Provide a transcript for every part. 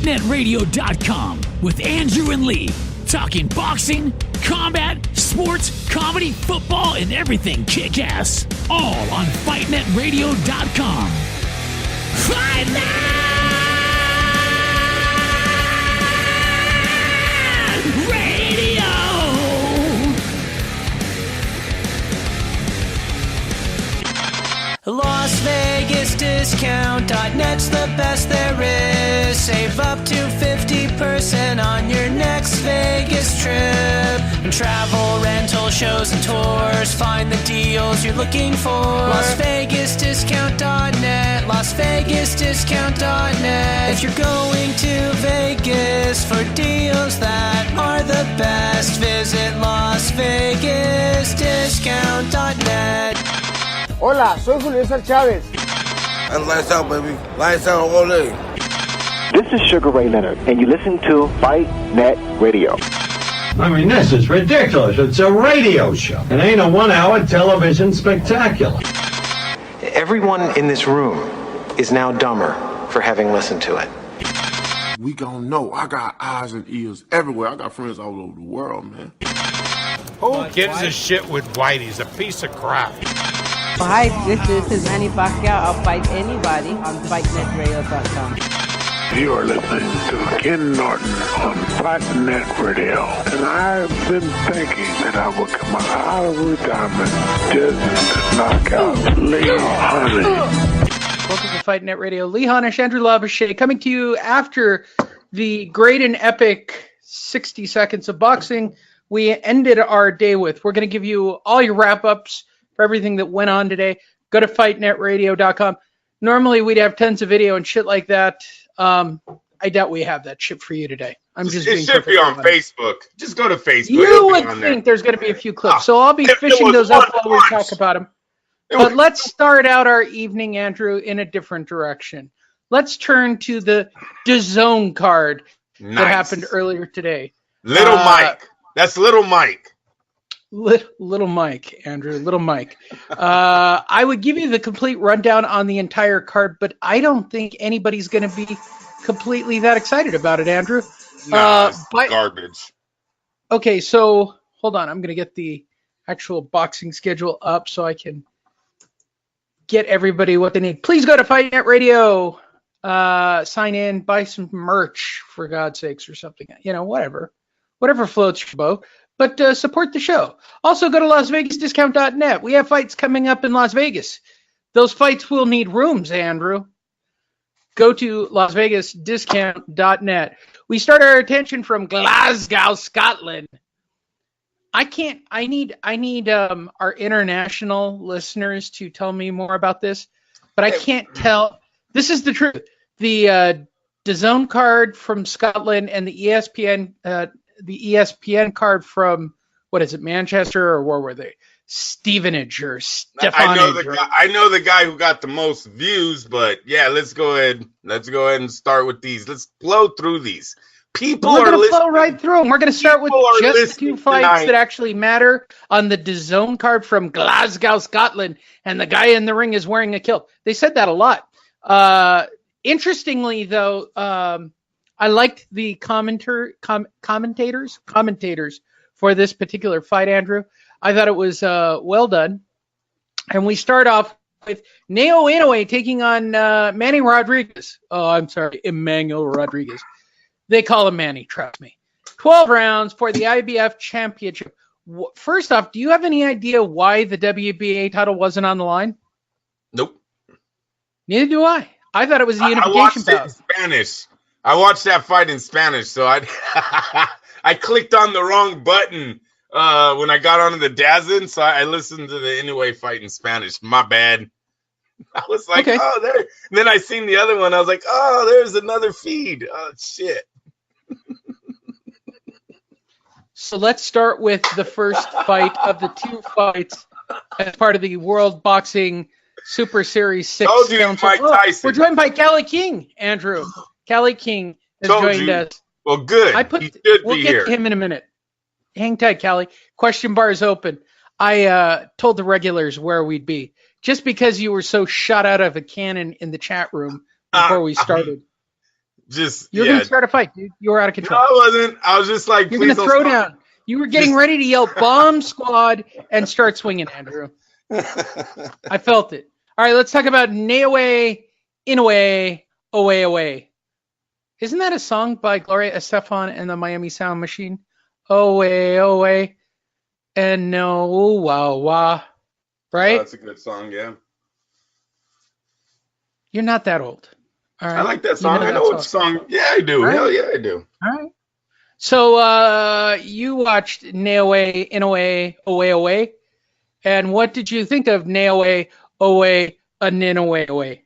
FightNetRadio.com with Andrew and Lee, talking boxing, combat, sports, comedy, football, and everything kick-ass. All on FightNetRadio.com. Fight Net Radio! LasVegasDiscount.net's the best there is. Save up to 50% on your next Vegas trip. And travel, rental, shows, and tours. Find the deals you're looking for. LasVegasDiscount.net. LasVegasDiscount.net. If you're going to Vegas for deals that are the best, visit LasVegasDiscount.net. Hola, soy Julio César Chávez. And lights out, baby. Lights out all day. This is Sugar Ray Leonard, and you listen to Fight Net Radio. I mean, this is ridiculous. It's a radio show. It ain't a 1-hour television spectacular. Everyone in this room is now dumber for having listened to it. We gon' know. I got eyes and ears everywhere. I got friends all over the world, man. Who gives a shit with White? He's a piece of crap. Hi, this is Manny Pacquiao. I'll fight anybody on FightNetRadio.com. You are listening to Ken Norton on Fight Net Radio. And I've been thinking that I would come out of retirement just to knock out Lee Harnish. Welcome to Fight Net Radio. Lee Harnish, Andrew Labouche, coming to you after the great and epic 60 seconds of boxing we ended our day with. We're going to give you all your wrap-ups for everything that went on today. Go to FightNetRadio.com. Normally, we'd have tons of video and shit like that. I doubt we have that shit for you today. It should be on Facebook. Just go to Facebook. You would think there's going to be a few clips. So I'll be fishing those up while we talk about them. But let's start out our evening, Andrew, in a different direction. Let's turn to the DAZN card that happened earlier today. Little Mike. That's Little Mike. Little Mike, Andrew, Little Mike. I would give you the complete rundown on the entire card, but I don't think anybody's going to be completely that excited about it, Andrew. Garbage. Okay, so hold on. I'm going to get the actual boxing schedule up so I can get everybody what they need. Please go to Fight Net Radio, sign in, buy some merch, for God's sakes, or something. Whatever floats your boat. But support the show. Also, go to LasVegasDiscount.net. We have fights coming up in Las Vegas. Those fights will need rooms, Andrew. Go to LasVegasDiscount.net. We start our attention from Glasgow, Scotland. I need our international listeners to tell me more about this, but I can't tell. This is the truth. The DAZN card from Scotland and the ESPN card from, what is it, Manchester, or where were they? Stevenage or Stefanage. I know the guy who got the most views, but yeah, let's go ahead and start with these. Let's blow through these. We're going to flow right through them. We're going to start with just the two fights that actually matter on the DAZN card from Glasgow, Scotland, and the guy in the ring is wearing a kilt. They said that a lot. Interestingly, though, I liked the commentators for this particular fight, Andrew. I thought it was well done. And we start off with Naoya Inoue taking on Manny Rodriguez. Oh, I'm sorry, Emmanuel Rodriguez. They call him Manny, trust me. 12 rounds for the IBF championship. First off, do you have any idea why the WBA title wasn't on the line? Nope. Neither do I. I thought it was the unification bout. I watched it in Spanish. I watched that fight in Spanish, so I clicked on the wrong button when I got onto the DAZN, so I listened to the Inoue fight in Spanish. My bad. I was like, okay. Oh, there. And then I seen the other one. I was like, oh, there's another feed. Oh, shit. So let's start with the first fight of the two fights as part of the World Boxing Super Series 6 Council. Mike Tyson. We're joined by Callie King, Andrew. Callie King has joined us. Well, good. We'll get to him in a minute. Hang tight, Callie. Question bar is open. I told the regulars where we'd be. Just because you were so shot out of a cannon in the chat room before we started. You're going to start a fight, dude. You were out of control. No, I wasn't. I was just like, you're going to throw down. You were getting ready to yell bomb squad and start swinging, Andrew. I felt it. All right, let's talk about Naoya Inoue, Owe. Isn't that a song by Gloria Estefan and the Miami Sound Machine? Owe, and no, wow, wow. Right? Oh, that's a good song, yeah. You're not that old. All right. I like that song. I know what song. Yeah, I do. Right. Hell yeah, I do. All right. So you watched Naoya Inoue, Owe. And what did you think of Naoya Inoue?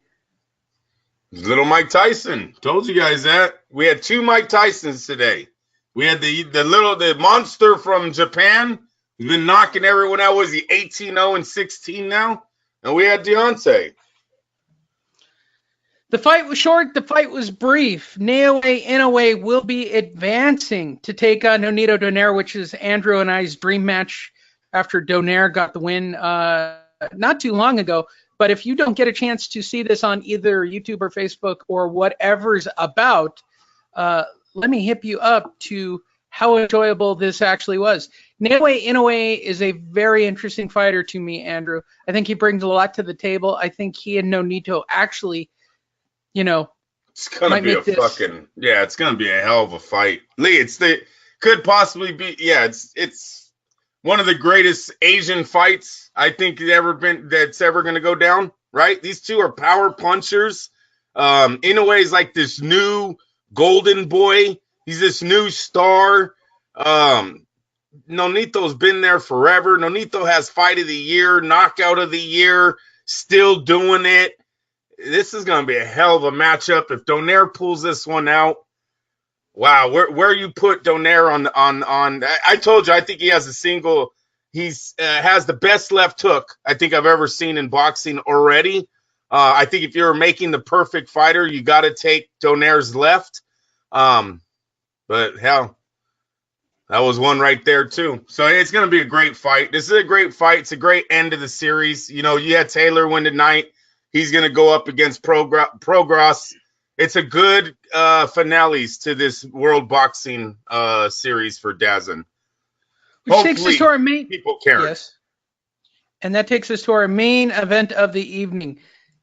Little Mike Tyson. Told you guys that. We had 2 Mike Tysons today. We had the monster from Japan. He's been knocking everyone out. Was he 18-0 and 16 now? And we had Deontay. The fight was short. The fight was brief. Naoya Inoue will be advancing to take on Nonito Donaire, which is Andrew and I's dream match after Donaire got the win not too long ago. But if you don't get a chance to see this on either YouTube or Facebook or whatever's about, let me hip you up to how enjoyable this actually was. Naoya Inoue is a very interesting fighter to me, Andrew. I think he brings a lot to the table. I think he and Nonito actually, it's gonna be it's gonna be a hell of a fight. Lee, could possibly be, it's one of the greatest Asian fights I think that's ever gonna go down, right? These two are power punchers. Inoue is like this new golden boy. He's this new star. Nonito's been there forever. Nonito has fight of the year, knockout of the year, still doing it. This is going to be a hell of a matchup. If Donaire pulls this one out, wow, where you put Donaire on I told you, I think he has has the best left hook I think I've ever seen in boxing already. I think if you're making the perfect fighter, you got to take Donaire's left. But hell, that was one right there too. So it's going to be a great fight. This is a great fight. It's a great end of the series. You had Taylor win tonight. He's going to go up against Progress. It's a good finales to this World Boxing series for Dazn. Which takes us to our main people care. Yes. And that takes us to our main event of the evening.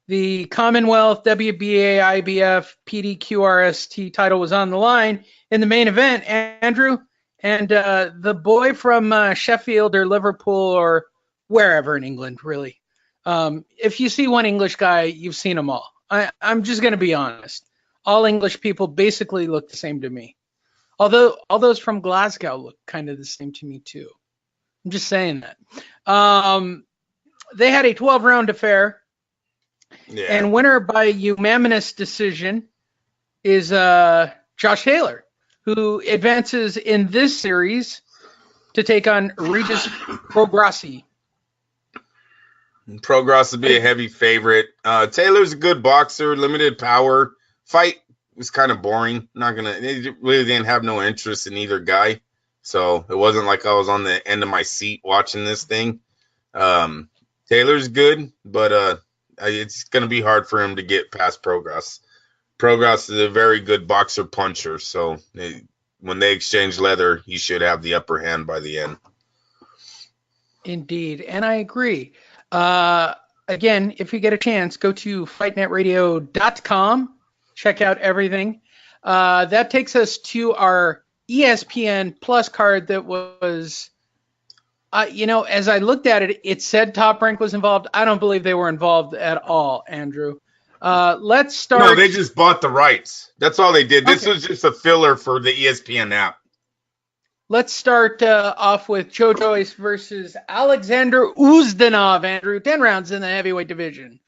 The Commonwealth WBA IBF PDQRST title was on the line in the main event, Andrew. And the boy from Sheffield or Liverpool or wherever in England, really. If you see one English guy, you've seen them all. I'm just going to be honest. All English people basically look the same to me. Although all those from Glasgow look kind of the same to me too. I'm just saying that. They had a 12-round affair. Yeah. And winner by unanimous decision is Josh Taylor, who advances in this series to take on Regis Progressi. Progress would be a heavy favorite. Taylor's a good boxer, limited power. Fight was kind of boring. They really didn't have no interest in either guy. So it wasn't like I was on the end of my seat watching this thing. Taylor's good, but it's going to be hard for him to get past Progress. Progress is a very good boxer puncher. So when they exchange leather, he should have the upper hand by the end. Indeed. And I agree. Again, if you get a chance, go to fightnetradio.com. Check out everything. That takes us to our ESPN Plus card that was, as I looked at it, it said Top Rank was involved. I don't believe they were involved at all, Andrew. Let's start. No, they just bought the rights. That's all they did. Okay. This was just a filler for the ESPN app. Let's start off with Joe Joyce versus Alexander Uzdanov, Andrew. 10 rounds in the heavyweight division.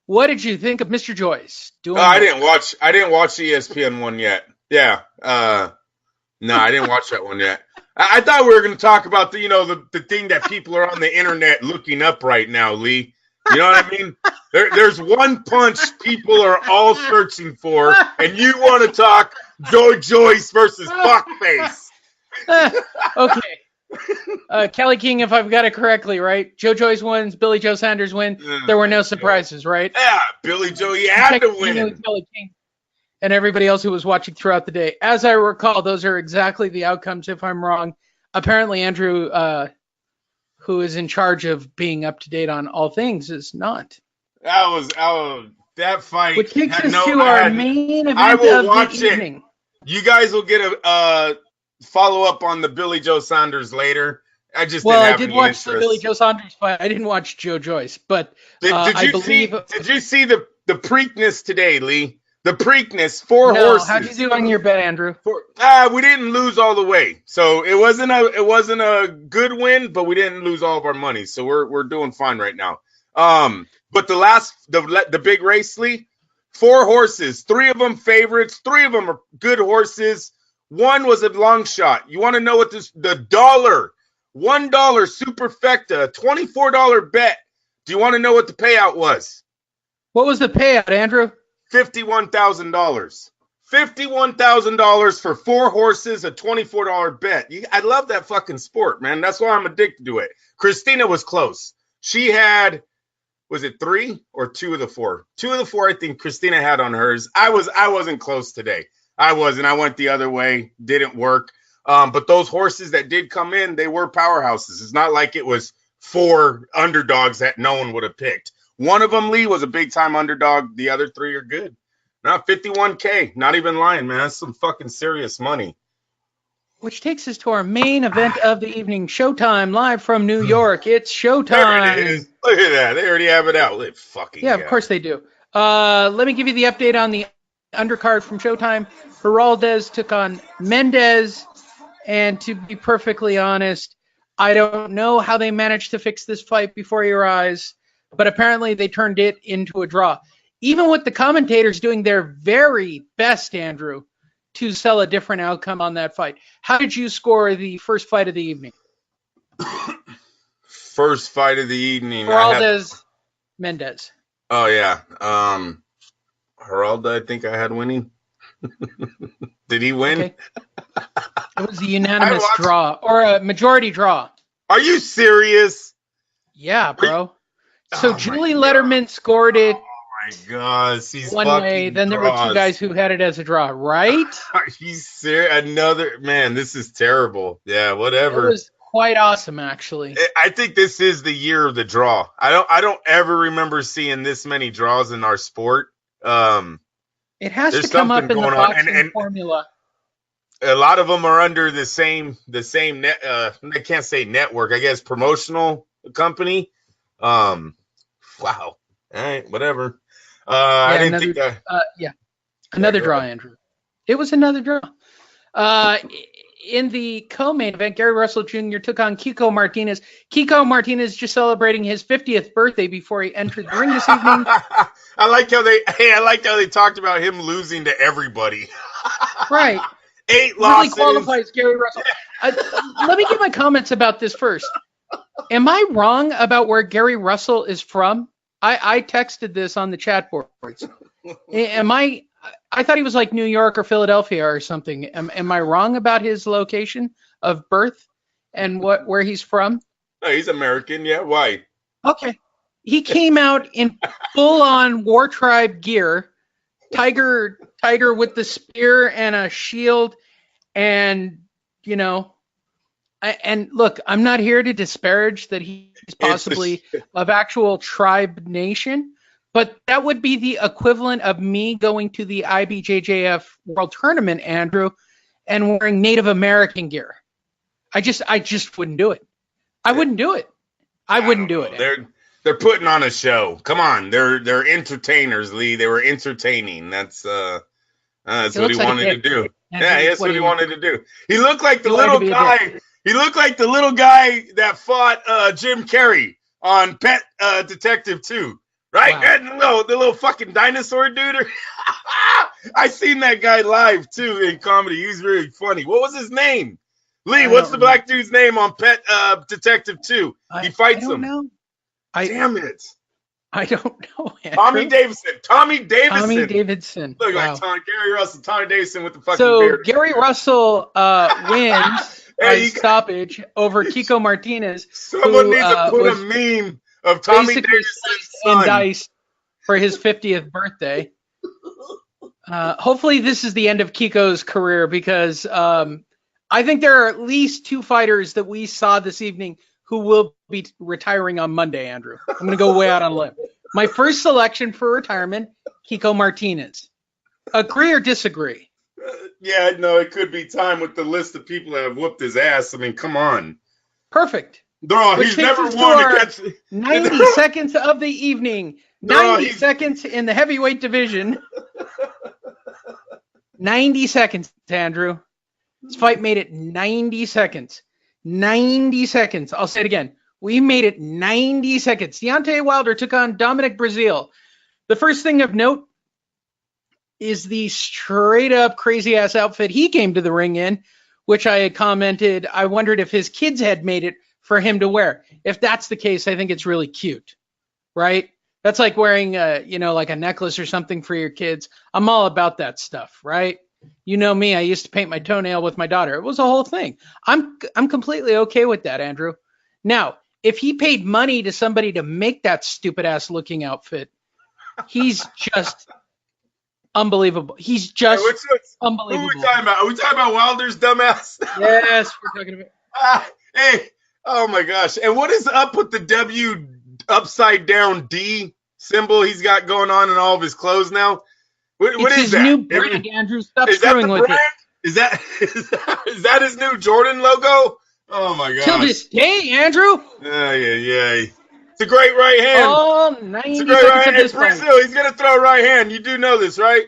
What did you think of Mr. Joyce? I didn't watch the ESPN one yet. Yeah. No, I didn't watch that one yet. I thought we were going to talk about the thing that people are on the internet looking up right now, Lee. You know what I mean? There's one punch people are all searching for, and you want to talk Joe Joyce versus Fuckface. Okay. Kelly King, if I've got it correctly, right? Joe Joyce wins, Billy Joe Saunders win. There were no surprises, right? Yeah, Billy Joe, he had to win. Kelly King. and everybody else who was watching throughout the day. As I recall, those are exactly the outcomes. If I'm wrong, apparently Andrew, who is in charge of being up to date on all things, is not. That fight. Which takes us to our main event of the evening. You guys will get a follow up on the Billy Joe Saunders later. I did watch the Billy Joe Saunders fight. I didn't watch Joe Joyce, but did you see the Preakness today, Lee? The Preakness, 4 horses. How'd you do on your bet, Andrew? We didn't lose all the way, so it wasn't a good win, but we didn't lose all of our money, so we're doing fine right now. But the big race, Lee, 4 horses, 3 of them favorites, 3 of them are good horses. 1 was a long shot. You want to know what the $1 superfecta, $24 bet. Do you want to know what the payout was? What was the payout, Andrew? $51,000. $51,000 for 4 horses, a $24 bet. I love that fucking sport, man. That's why I'm addicted to it. Christina was close. She had, was it 3 or 2 of the 4? 2 of the 4, I think Christina had on hers. I wasn't close today. I wasn't. I went the other way. Didn't work. But those horses that did come in, they were powerhouses. It's not like it was 4 underdogs that no one would have picked. One of them, Lee, was a big-time underdog. The other 3 are good. Now, $51K. Not even lying, man. That's some fucking serious money. Which takes us to our main event of the evening, Showtime, live from New York. It's Showtime. There it is. Look at that. They already have it out. Of course they do. Let me give you the update on the undercard from Showtime. Heraldez took on Mendez. And to be perfectly honest, I don't know how they managed to fix this fight before your eyes, but apparently they turned it into a draw. Even with the commentators doing their very best, Andrew, to sell a different outcome on that fight. How did you score the first fight of the evening? First fight of the evening. Heraldez, Mendez. Oh, yeah. Heralda, I think I had winning. Did he win? Okay. It was a unanimous draw or a majority draw. Are you serious? Yeah, bro. So Julie Letterman scored it. Oh my God, she's one way. Then there were 2 guys who had it as a draw, right? Are you serious? This is terrible. Yeah, whatever. It was quite awesome, actually. I think this is the year of the draw. I don't ever remember seeing this many draws in our sport. It has to come up in the boxing formula. A lot of them are under the same net. I can't say network. I guess promotional company. Wow. All right. Whatever. I didn't think that. Another draw, Andrew. It was another draw. In the co-main event, Gary Russell Jr. took on Kiko Martinez. Kiko Martinez just celebrating his 50th birthday before he entered the ring this evening. I like how they talked about him losing to everybody. Right. 8 losses. Really qualifies Gary Russell. Let me give my comments about this first. Am I wrong about where Gary Russell is from? I texted this on the chat boards. I thought he was like New York or Philadelphia or something. Am I wrong about his location of birth and where he's from? No, he's American. Yeah, why? Okay. He came out in full-on War Tribe gear, tiger with the spear and a shield, and and look, I'm not here to disparage that he's possibly of actual tribe nation. But that would be the equivalent of me going to the IBJJF World Tournament, Andrew, and wearing Native American gear. I just wouldn't do it. I wouldn't do it. I wouldn't do it. They're putting on a show. Come on, they're entertainers, Lee. They were entertaining. That's what he wanted to do. Yeah, that's what he wanted to do. He looked like the little guy. He looked like the little guy that fought Jim Carrey on Pet Detective 2. Right? Wow. The little fucking dinosaur dude. I seen that guy live, too, in comedy. He's really funny. What was his name? Lee, what's the black dude's name on Pet Detective 2? He fights him. Damn it. I don't know, Andrew. Tommy Davidson. Look wow. like Gary Russell. Tommy Davidson with the fucking beard. So Gary Russell wins by stoppage over Kiko Martinez. Someone needs to put a meme of Tommy Davidson's son. Dice for his 50th birthday. Hopefully this is the end of Kiko's career because I think there are at least 2 fighters that we saw this evening who will be retiring on Monday, Andrew. I'm going to go way out on a limb. My first selection for retirement, Kiko Martinez. Agree or disagree? Yeah, no, it could be time with the list of people that have whooped his ass. I mean, come on. Perfect. He's never won against 90 seconds of the evening. 90 seconds in the heavyweight division. 90 seconds, Andrew. This fight made it 90 seconds. 90 seconds. I'll say it again. We made it 90 seconds. Deontay Wilder took on Dominic Breazeale. The first thing of note is the straight up crazy ass outfit he came to the ring in, which I had commented. I wondered if his kids had made it for him to wear. If that's the case, I think it's really cute, right? That's like wearing like a necklace or something for your kids. I'm all about that stuff, right? You know me, I used to paint my toenail with my daughter. It was a whole thing. I'm completely okay with that, Andrew. Now, if he paid money to somebody to make that stupid ass looking outfit, he's just unbelievable. He's just unbelievable. Who are we talking about? Are we talking about Wilder's dumbass? Yes, we're talking about. Hey, oh my gosh. And what is up with the W upside down D symbol he's got going on in all of his clothes now? What is his that? New brand, Andrew. Stop screwing with it. Is that his new Jordan logo? Oh my gosh. Till this day, Andrew. Yeah. It's a great right hand. Oh, 90 it's a great right hand. It's Breazeale. He's gonna throw a right hand. You do know this, right?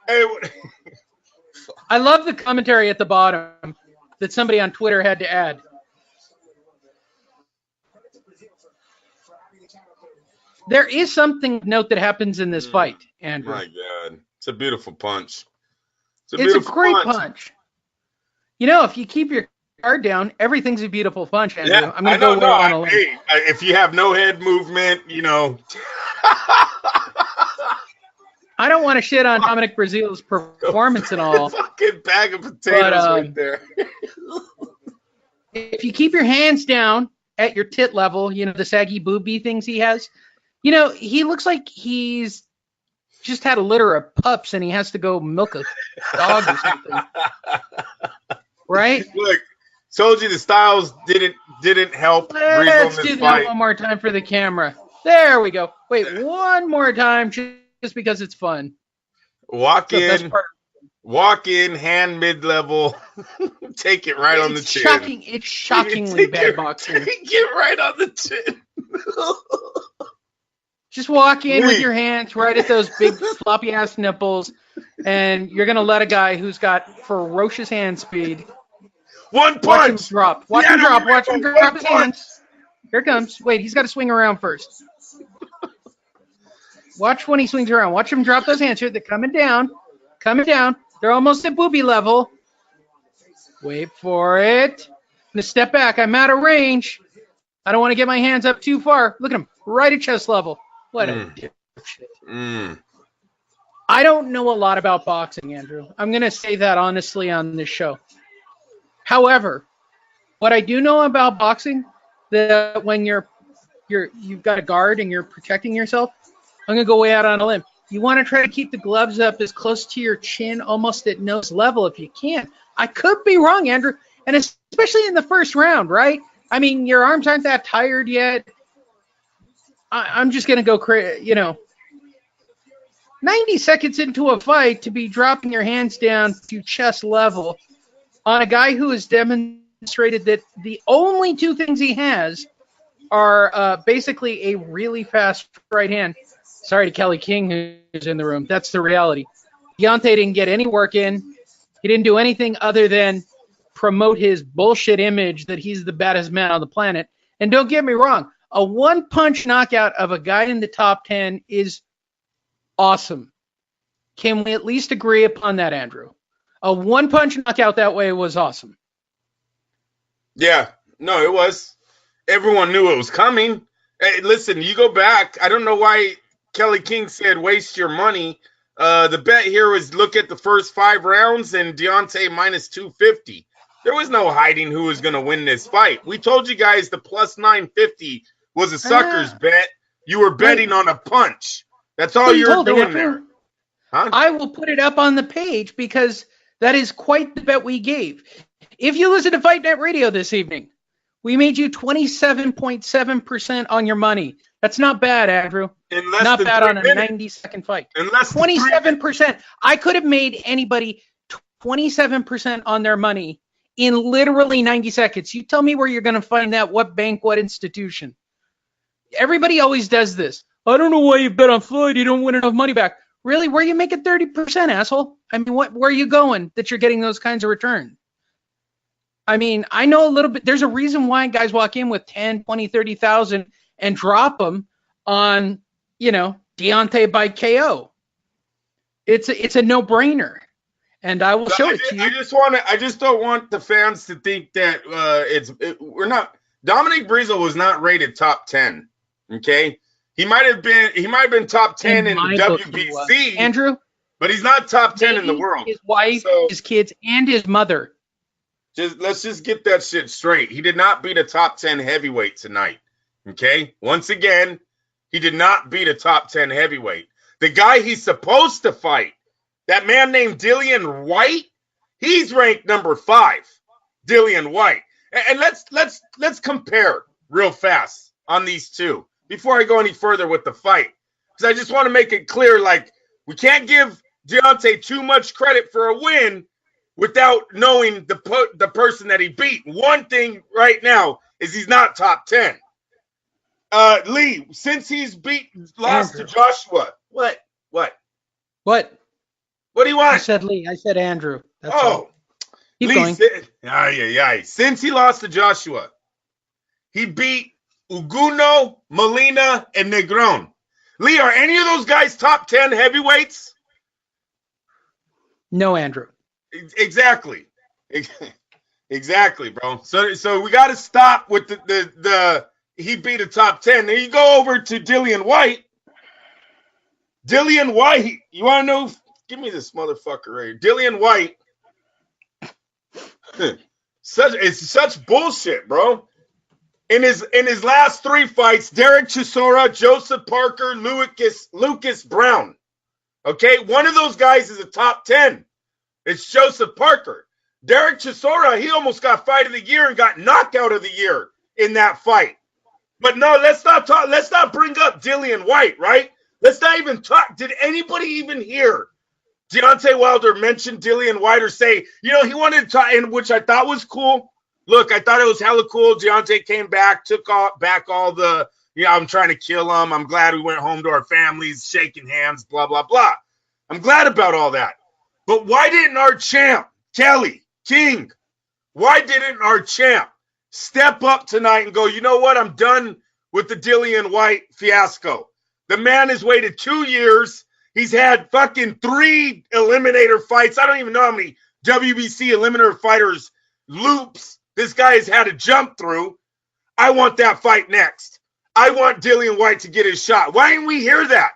Hey. I love the commentary at the bottom that somebody on Twitter had to add. There is something of note that happens in this fight, Andrew. My God. It's a beautiful punch. It's a great punch. You know, if you keep your guard down, everything's a beautiful punch, Andrew. Yeah, I'm going to go on a limb. Hey, if you have no head movement, I don't want to shit on Dominic Breazeale's performance and all. Fucking bag of potatoes right there. If you keep your hands down at your tit level, the saggy booby things he has, he looks like he's just had a litter of pups and he has to go milk a dog or something. Right? Look, told you the styles didn't help. Let's do that one more time for the camera. There we go. Wait, one more time just because it's fun. Walk in, hand mid-level, take it right on the chin. It's shockingly bad boxing. Take it right on the chin. Just walk in with your hands right at those big floppy ass nipples, and you're gonna let a guy who's got ferocious hand speed. One punch. Watch him drop. Watch him drop his hands. Here it comes. Wait, he's got to swing around first. Watch when he swings around. Watch him drop those hands here. They're coming down. They're almost at booby level. Wait for it. I'm gonna step back. I'm out of range. I don't want to get my hands up too far. Look at him, right at chest level. What a dipshit. I don't know a lot about boxing, Andrew. I'm going to say that honestly on this show. However, what I do know about boxing, that when you've got a guard and you're protecting yourself, I'm going to go way out on a limb. You want to try to keep the gloves up as close to your chin, almost at nose level if you can. I could be wrong, Andrew, and especially in the first round, right? I mean, your arms aren't that tired yet. I'm just going to go crazy, 90 seconds into a fight to be dropping your hands down to chest level on a guy who has demonstrated that the only two things he has are basically a really fast right hand. Sorry to Kelly King, who's in the room. That's the reality. Deontay didn't get any work in. He didn't do anything other than promote his bullshit image that he's the baddest man on the planet. And don't get me wrong, a one-punch knockout of a guy in the top 10 is awesome. Can we at least agree upon that, Andrew? A one-punch knockout that way was awesome. Yeah, no, it was. Everyone knew it was coming. Hey, listen, you go back. I don't know why Kelly King said waste your money. The bet here was look at the first 5 rounds and Deontay minus 250. There was no hiding who was going to win this fight. We told you guys the plus 950 was a sucker's bet. You were betting on a punch. That's all you were doing there. I will put it up on the page because that is quite the bet we gave. If you listen to Fight Net Radio this evening, we made you 27.7% on your money. That's not bad, Andrew. Not bad on a 90-second fight. 27%. I could have made anybody 27% on their money in literally 90 seconds. You tell me where you're going to find that, what bank, what institution. Everybody always does this. I don't know why you bet on Floyd. You don't win enough money back. Really? Where are you making 30%, asshole? I mean, where are you going that you're getting those kinds of returns? I mean, I know a little bit. There's a reason why guys walk in with 10, 20, 30,000 and drop them on, Deontay by KO. It's a no-brainer. And I will show it to you. I just don't want the fans to think that we're not. Dominic Breazeale was not rated top 10. Okay? He might have been top 10 in WBC, Andrew, but he's not top 10 in the world. His wife, his kids, and his mother. Let's just get that shit straight. He did not beat a top 10 heavyweight tonight. Okay? Once again, he did not beat a top 10 heavyweight. The guy he's supposed to fight, that man named Dillian Whyte, he's ranked number 5. Dillian Whyte. And let's compare real fast on these two before I go any further with the fight. Because I just want to make it clear, like, we can't give Deontay too much credit for a win without knowing the person that he beat. One thing right now is he's not top 10. Lee, since he's lost to Joshua. What? What do you want? I said Lee. I said Andrew. That's all. Keep Lee, going. Since he lost to Joshua, he beat Uguno, Molina, and Negron. Lee, are any of those guys top 10 heavyweights? No, Andrew. Exactly. Exactly, bro. So we got to stop with the he beat a top 10. Then you go over to Dillian Whyte. Dillian Whyte, you want to know? Give me this motherfucker right here. Dillian Whyte. It's such bullshit, bro. In his last 3 fights, Dereck Chisora, Joseph Parker, Lucas Brown. Okay, one of those guys is a top 10. It's Joseph Parker. Dereck Chisora, he almost got fight of the year and got knockout of the year in that fight. But no, let's not bring up Dillian Whyte, right? Let's not even talk. Did anybody even hear Deontay Wilder mention Dillian Whyte or say, he wanted to talk, and which I thought was cool. Look, I thought it was hella cool. Deontay came back, took back all the, I'm trying to kill him. I'm glad we went home to our families, shaking hands, blah, blah, blah. I'm glad about all that. But why didn't our champ, Kelly, King, why didn't our champ step up tonight and go, you know what? I'm done with the Dillian Whyte fiasco. The man has waited 2 years. He's had fucking 3 eliminator fights. I don't even know how many WBC eliminator fighters loops this guy has had to jump through. I want that fight next. I want Dillian Whyte to get his shot. Why didn't we hear that?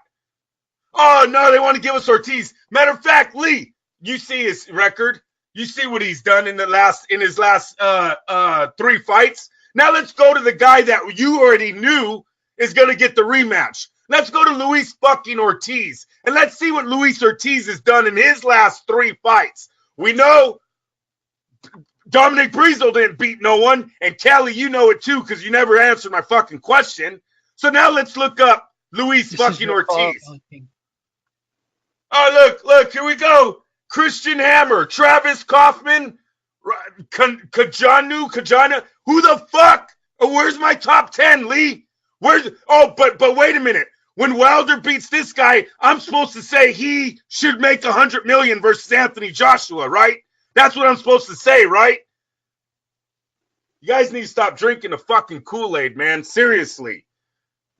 Oh, no, they want to give us Ortiz. Matter of fact, Lee, you see his record. You see what he's done in his last 3 fights. Now let's go to the guy that you already knew is going to get the rematch. Let's go to Luis fucking Ortiz, and let's see what Luis Ortiz has done in his last 3 fights. We know Dominic Breazeale didn't beat no one, and Kelly, you know it too because you never answered my fucking question. So now let's look up Luis fucking Ortiz. Oh, look, here we go. Christian Hammer, Travis Kaufman, Kajana. Who the fuck? Oh, where's my top 10, Lee? But wait a minute. When Wilder beats this guy, I'm supposed to say he should make $100 million versus Anthony Joshua, right? That's what I'm supposed to say, right? You guys need to stop drinking the fucking Kool-Aid, man. Seriously.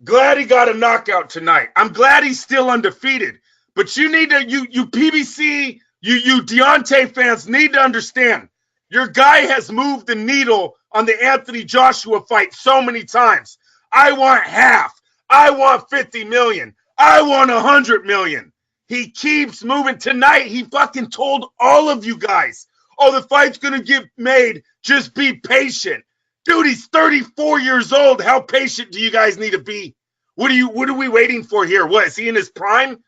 Glad he got a knockout tonight. I'm glad he's still undefeated. But you need to, you PBC, you Deontay fans need to understand. Your guy has moved the needle on the Anthony Joshua fight so many times. I want half. I want 50 million. I want 100 million. He keeps moving. Tonight, he fucking told all of you guys, oh, the fight's going to get made. Just be patient. Dude, he's 34 years old. How patient do you guys need to be? What are we waiting for here? What, is he in his prime?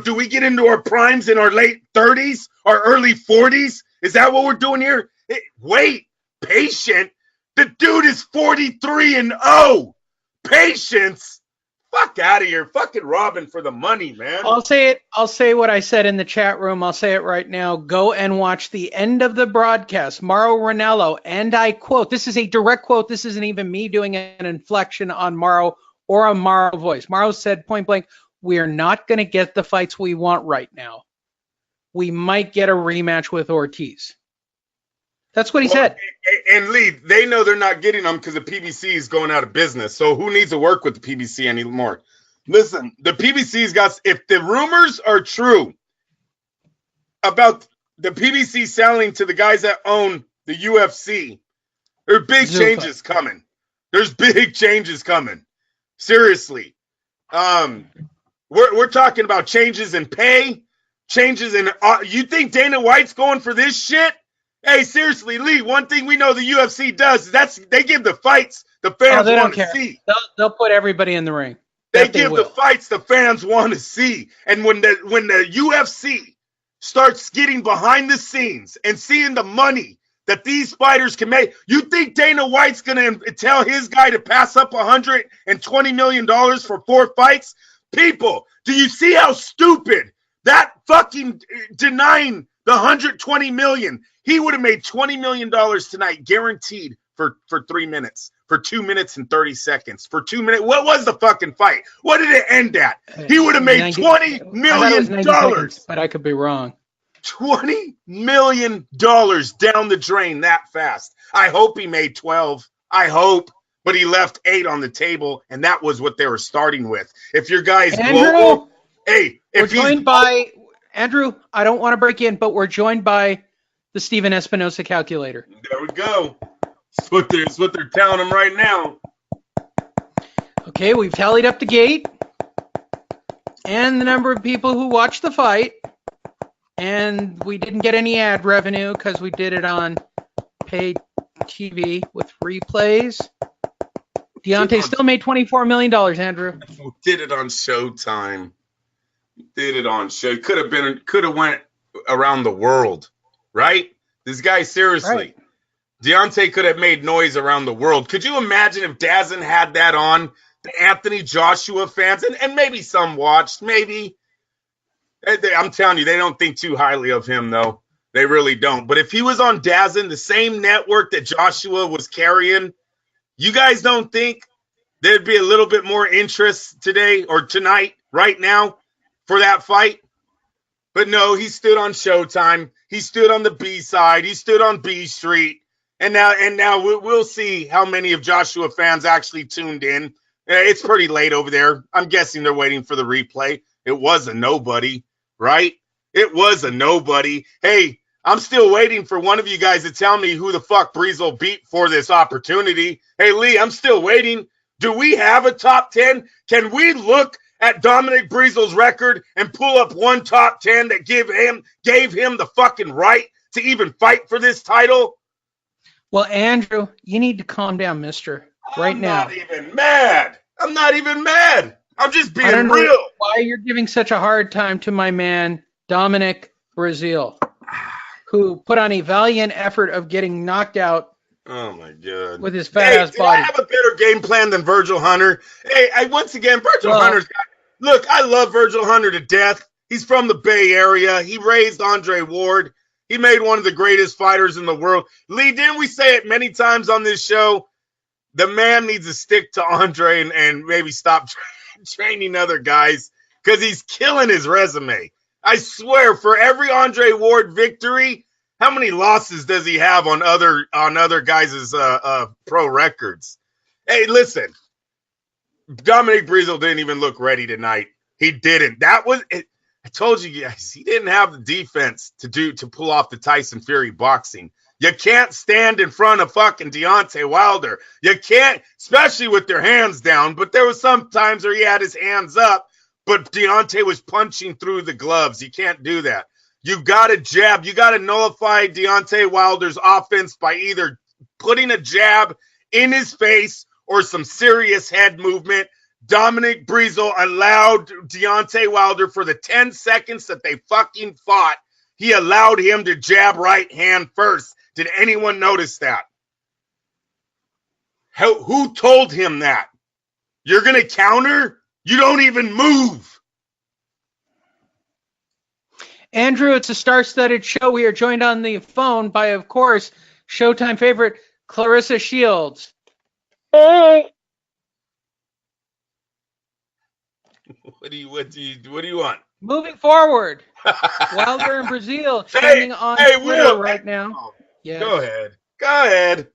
Do we get into our primes in our late 30s or early 40s? Is that what we're doing here? Wait, patient. The dude is 43-0. Patience. Fuck out of here. Fucking robbing for the money, man. I'll say it. I'll say what I said in the chat room. I'll say it right now. Go and watch the end of the broadcast. Mauro Ranallo, and I quote, this is a direct quote. This isn't even me doing an inflection on Mauro or a Mauro voice. Mauro said point blank, we're not going to get the fights we want right now. We might get a rematch with Ortiz. That's what he said. And Lee, they know they're not getting them because the PBC is going out of business. So who needs to work with the PBC anymore? Listen, the PBC's got, if the rumors are true about the PBC selling to the guys that own the UFC, there are big changes coming. There's big changes coming. Seriously. We're talking about changes in pay, changes in, you think Dana White's going for this shit? Hey, seriously, Lee, one thing we know the UFC does is they give the fights the fans want to see. They'll put everybody in the ring. They give the fights the fans want to see. And when the UFC starts getting behind the scenes and seeing the money that these fighters can make, you think Dana White's going to tell his guy to pass up $120 million for 4 fights? People, do you see how stupid that fucking denying the $120 million? He would have made $20 million tonight, guaranteed for 3 minutes, for 2 minutes and 30 seconds, for 2 minutes. What was the fucking fight? What did it end at? He would have made $20 million. Seconds, but I could be wrong. $20 million down the drain that fast. I hope he made 12. I hope. But he left 8 on the table, and that was what they were starting with. If your guy's global, hey, we're joined by Andrew. I don't want to break in, but we're joined by the Steven Espinosa calculator. There we go. That's what they're telling him right now. Okay, we've tallied up the gate and the number of people who watched the fight, and we didn't get any ad revenue because we did it on paid TV with replays. Deontay still made $24 million, Andrew. Did it on Showtime. Did it on show. Could have went around the world, right? This guy, seriously. Right. Deontay could have made noise around the world. Could you imagine if Dazn had that on? The Anthony Joshua fans, and maybe some watched, maybe. I'm telling you, they don't think too highly of him, though. They really don't. But if he was on Dazn, the same network that Joshua was carrying, you guys don't think there'd be a little bit more interest today or tonight, right now, for that fight? But no, he stood on Showtime. He stood on the B side. He stood on B Street. And now we'll see how many of Joshua fans actually tuned in. It's pretty late over there. I'm guessing they're waiting for the replay. It was a nobody, right? It was a nobody. Hey, I'm still waiting for one of you guys to tell me who the fuck Breazeale beat for this opportunity. Hey, Lee, I'm still waiting. Do we have a top 10? Can we look at Dominic Breazeale's record and pull up one top 10 that gave him the fucking right to even fight for this title? Well, Andrew, you need to calm down, mister, right now. I'm not even mad. I'm just being I don't real. know why you're giving such a hard time to my man, Dominic Breazeale, who put on a valiant effort of getting knocked out. Oh, my God. With his fat-ass body. I have a better game plan than Virgil Hunter. Hey, Virgil Hunter's got... Look, I love Virgil Hunter to death. He's from the Bay Area. He raised Andre Ward. He made one of the greatest fighters in the world. Lee, didn't we say it many times on this show? The man needs to stick to Andre and maybe stop training other guys because he's killing his resume. I swear, for every Andre Ward victory, how many losses does he have on other guys' pro records? Hey, listen, Dominic Breazeale didn't even look ready tonight. He didn't. That was it. I told you guys, he didn't have the defense to pull off the Tyson Fury boxing. You can't stand in front of fucking Deontay Wilder. You can't, especially with their hands down. But there was some times where he had his hands up, but Deontay was punching through the gloves. You can't do that. You got to jab. You got to nullify Deontay Wilder's offense by either putting a jab in his face or some serious head movement. Dominic Breazeale allowed Deontay Wilder for the 10 seconds that they fucking fought. He allowed him to jab right hand first. Did anyone notice that? Who told him that? You're going to counter? You don't even move. Andrew, it's a star-studded show. We are joined on the phone by, of course, Showtime favorite Clarissa Shields. Hey. What do you want? Moving forward, Wilder and Breazeale trending on Twitter right now. Yes. Go ahead.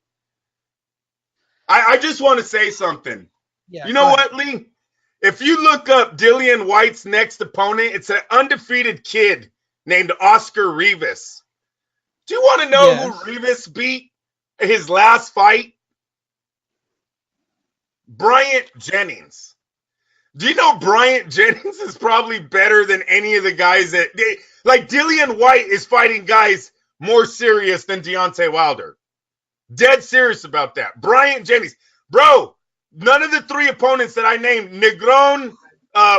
I just want to say something. Yeah, you know what, Lee? If you look up Dillian Whyte's next opponent, it's an undefeated kid named Oscar Rivas. Do you want to know who Rivas beat his last fight? Bryant Jennings. Do you know Bryant Jennings is probably better than any of the guys like Dillian Whyte is fighting guys more serious than Deontay Wilder. Dead serious about that. Bryant Jennings. Bro, none of the three opponents that I named, Negron,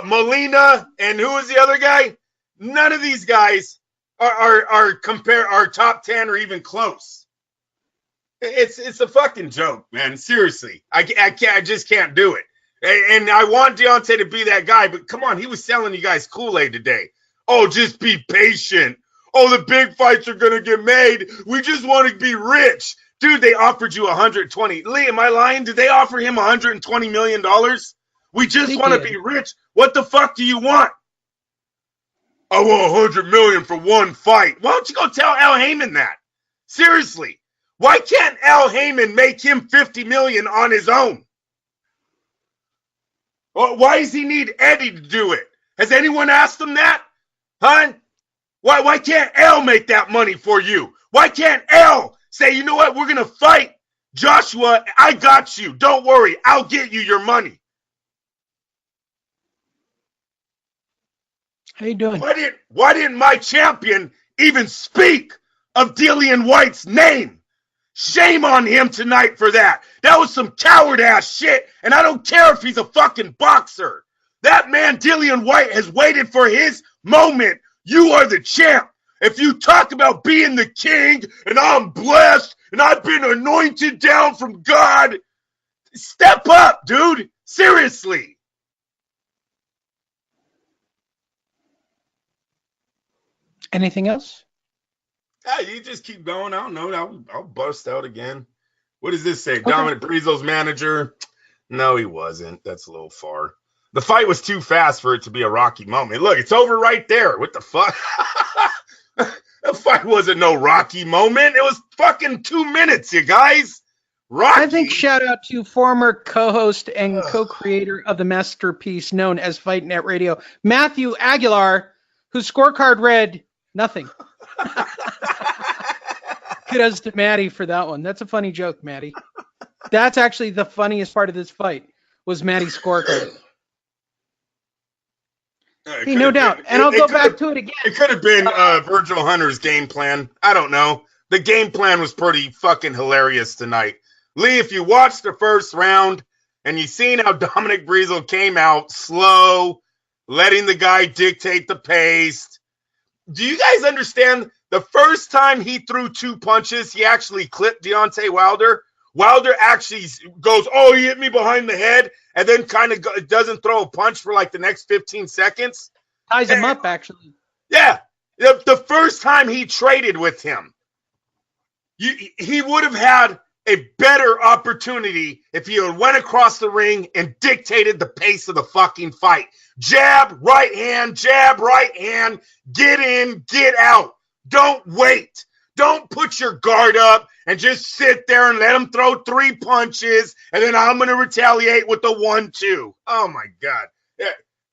Molina, and who was the other guy? None of these guys are top 10 or even close. It's a fucking joke, man. Seriously. I just can't do it. And I want Deontay to be that guy, but come on, he was selling you guys Kool-Aid today. Oh, just be patient. Oh, the big fights are going to get made. We just want to be rich. Dude, they offered you 120. Lee, am I lying? Did they offer him $120 million? We just want to be rich. What the fuck do you want? I want $100 million for one fight. Why don't you go tell Al Heyman that? Seriously. Why can't Al Heyman make him $50 million on his own? Why does he need Eddie to do it? Has anyone asked him that? Huh? Why can't Al make that money for you? Why can't Al say, you know what, we're going to fight Joshua. I got you. Don't worry. I'll get you your money. How you doing? Why didn't my champion even speak of Dillian Whyte's name? Shame on him tonight for that. That was some coward-ass shit, and I don't care if he's a fucking boxer. That man, Dillian Whyte, has waited for his moment. You are the champ. If you talk about being the king, and I'm blessed, and I've been anointed down from God, step up, dude. Seriously. Anything else? Yeah, you just keep going. I don't know. I'll bust out again. What does this say? Okay. Dominic Breazeale's manager? No, he wasn't. That's a little far. The fight was too fast for it to be a Rocky moment. Look, it's over right there. What the fuck? The fight wasn't no Rocky moment. It was fucking 2 minutes, you guys. Rocky. I think shout out to former co-host and co-creator of the masterpiece known as Fight Net Radio, Matthew Aguilar, whose scorecard read nothing. Kudos to Maddie for that one. That's a funny joke, Maddie. That's actually the funniest part of this fight was Maddie's scorecard. Hey, no doubt. And I'll go back to it again. It could have been Virgil Hunter's game plan. I don't know. The game plan was pretty fucking hilarious tonight. Lee, if you watched the first round and you seen how Dominic Breazeale came out slow, letting the guy dictate the pace, do you guys understand the first time he threw 2 punches, he actually clipped Deontay Wilder? Wilder actually goes, oh, he hit me behind the head, and then kind of doesn't throw a punch for like the next 15 seconds. Ties him up, actually. Yeah. The first time he traded with him, he would have had a better opportunity if he had went across the ring and dictated the pace of the fucking fight. Jab, right hand, get in, get out. Don't wait. Don't put your guard up and just sit there and let him throw 3 punches, and then I'm going to retaliate with the 1-2. Oh, my God.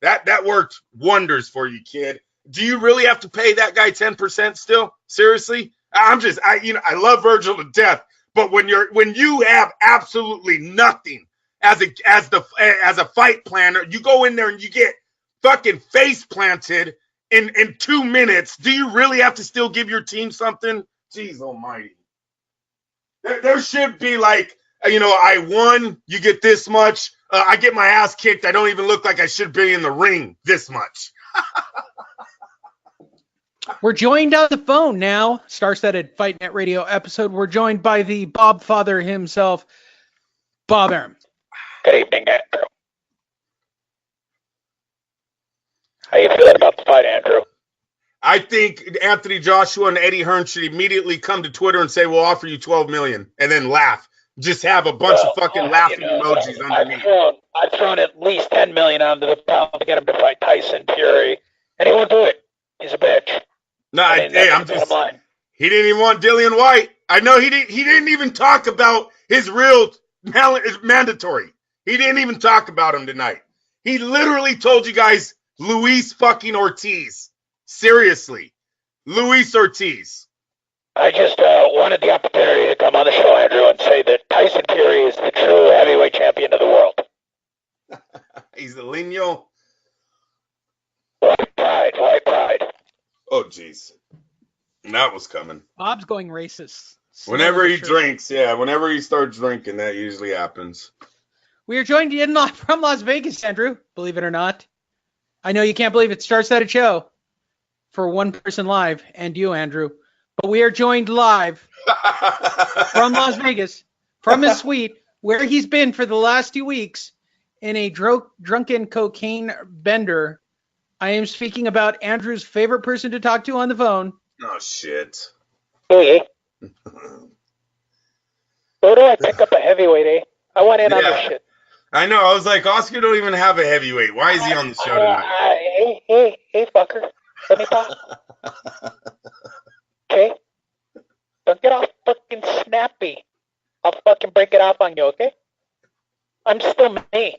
That worked wonders for you, kid. Do you really have to pay that guy 10% still? Seriously? I love Virgil to death, but when you have absolutely nothing as a fight planner, you go in there and you get fucking face planted in 2 minutes. Do you really have to still give your team something? Jeez almighty. There should be like I won. You get this much. I get my ass kicked. I don't even look like I should be in the ring this much. We're joined on the phone now. Star-studded Fight Net Radio episode. We're joined by the Bob Father himself, Bob Arum. Good evening, Andrew. How you feeling about the fight, Andrew? I think Anthony Joshua and Eddie Hearn should immediately come to Twitter and say, we'll offer you $12 million, and then laugh. Just have a bunch of fucking laughing emojis underneath. I've thrown at least $10 million onto the pile to get him to fight Tyson Fury, and he won't do it. He's a bitch. No, I'm just. He didn't even want Dillian Whyte. I know he didn't even talk about his real mandatory. He didn't even talk about him tonight. He literally told you guys Luis fucking Ortiz. Seriously, Luis Ortiz. I just wanted the opportunity to come on the show, Andrew, and say that Tyson Fury is the true heavyweight champion of the world. He's the Lino. White pride. Oh, jeez. That was coming. Bob's going racist. Whenever he drinks, whenever he starts drinking, that usually happens. We are joined from Las Vegas, Andrew, believe it or not. I know you can't believe it. Star-studded show for one person live, and you, Andrew. But we are joined live from Las Vegas, from his suite, where he's been for the last 2 weeks in a drunken cocaine bender. I am speaking about Andrew's favorite person to talk to on the phone. Oh, shit. Hey. Where do I pick up a heavyweight, eh? I want in on this shit. I know. I was like, Oscar don't even have a heavyweight. Why is he on the show tonight? Hey, fucker. Let me talk. Okay? Don't get all fucking snappy. I'll fucking break it off on you, okay? I'm still me.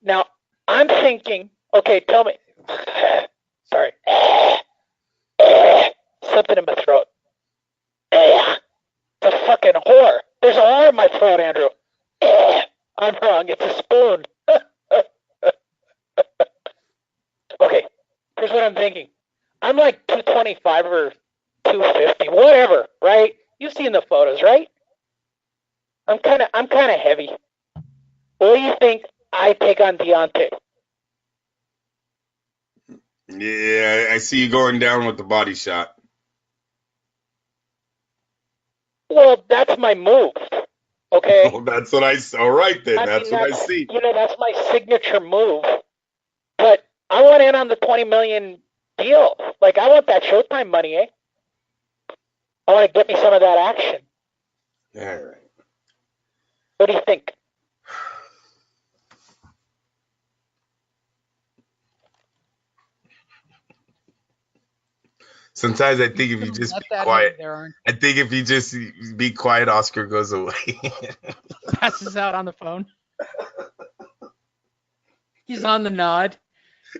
Now, I'm thinking, okay, tell me. Sorry. Something in my throat. It's a fucking whore. There's a whore in my throat, Andrew. I'm wrong. It's a spoon. Okay, here's what I'm thinking. I'm like 225 or 250, whatever, right? You've seen the photos, right? I'm kind of heavy. What do you think I take on Deontay? Yeah, I see you going down with the body shot. Well, that's my move. Okay. Oh, that's what I saw. Right then, that's what I see. That's my signature move. But I want in on the $20 million deal. Like, I want that Showtime money, eh? I want to get me some of that action. All right. What do you think? Sometimes I think if you just be quiet, I think if you just be quiet, Oscar goes away. Passes out on the phone. He's on the nod.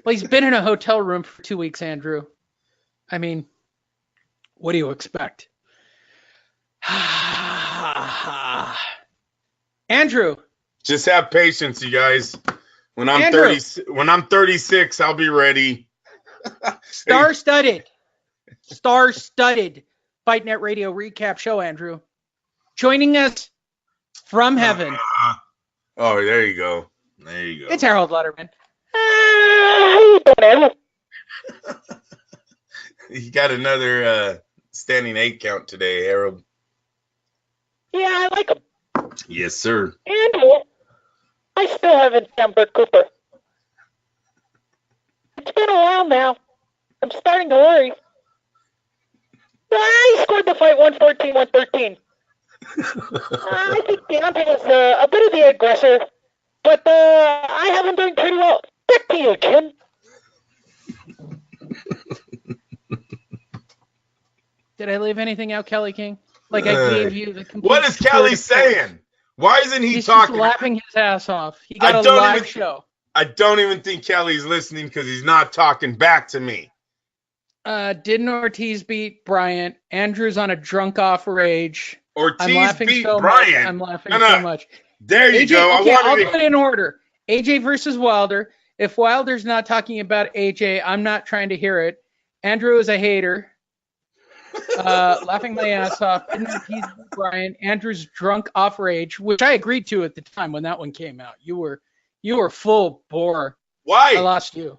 Well, he's been in a hotel room for 2 weeks, Andrew. I mean, what do you expect? Andrew. Just have patience, you guys. When I'm 36, I'll be ready. Star-studded Fight Net Radio recap show, Andrew. Joining us from heaven. Oh, there you go. There you go. It's Harold Letterman. You got another standing 8 count today, Harold. Yeah, I like him. Yes, sir. Andrew, I still haven't found Bert Cooper. It's been a while now. I'm starting to worry. I scored the fight 114-113. I think Deontay was a bit of the aggressor, but I have him doing pretty well. Back to you, Jim. Did I leave anything out, Kelly King? Like I gave you the complete. What is Kelly saying? Why isn't he talking? He's laughing his ass off. He got a live show. I don't even think Kelly's listening because he's not talking back to me. Didn't Ortiz beat Bryant? Andrew's on a drunk off rage. Ortiz beat Bryant. I'm laughing so much. There you go. Okay, I'll do it in order. AJ versus Wilder. If Wilder's not talking about AJ, I'm not trying to hear it. Andrew is a hater. Laughing my ass off. Brian, Andrew's drunk off rage, which I agreed to at the time when that one came out. You were full bore. Why? I lost you.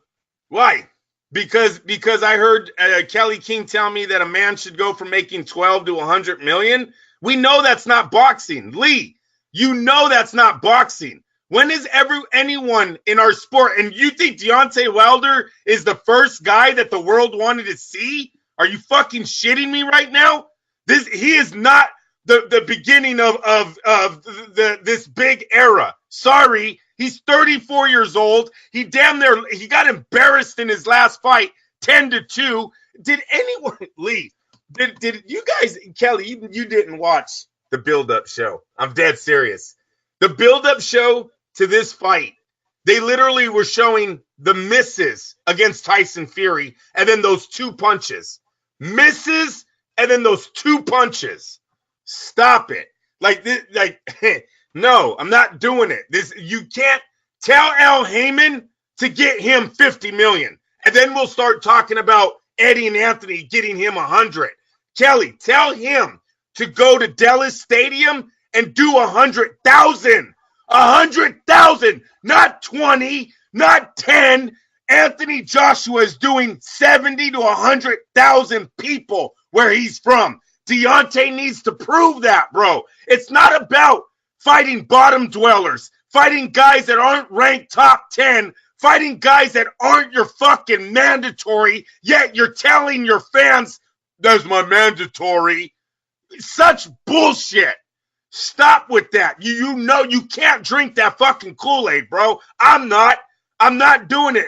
Why? Because I heard Kelly King tell me that a man should go from making 12 to 100 million. We know that's not boxing. Lee, you know that's not boxing. When is anyone in our sport, and you think Deontay Wilder is the first guy that the world wanted to see? Are you fucking shitting me right now? He is not the beginning of this big era. Sorry, he's 34 years old. He got embarrassed in his last fight, 10-2. Did anyone leave? Did you guys, Kelly? You didn't watch the build-up show. I'm dead serious. The build-up show to this fight, they literally were showing the misses against Tyson Fury, and then those 2 punches. Misses, and then those 2 punches. Stop it. No, I'm not doing it. You can't tell Al Heyman to get him 50 million. And then we'll start talking about Eddie and Anthony getting him 100. Kelly, tell him to go to Dallas Stadium and do 100,000. 100,000, not 20, not 10. Anthony Joshua is doing 70 to 100,000 people where he's from. Deontay needs to prove that, bro. It's not about fighting bottom dwellers, fighting guys that aren't ranked top 10, fighting guys that aren't your fucking mandatory, yet you're telling your fans, that's my mandatory. Such bullshit. Stop with that. You know you can't drink that fucking Kool-Aid, bro. I'm not doing it.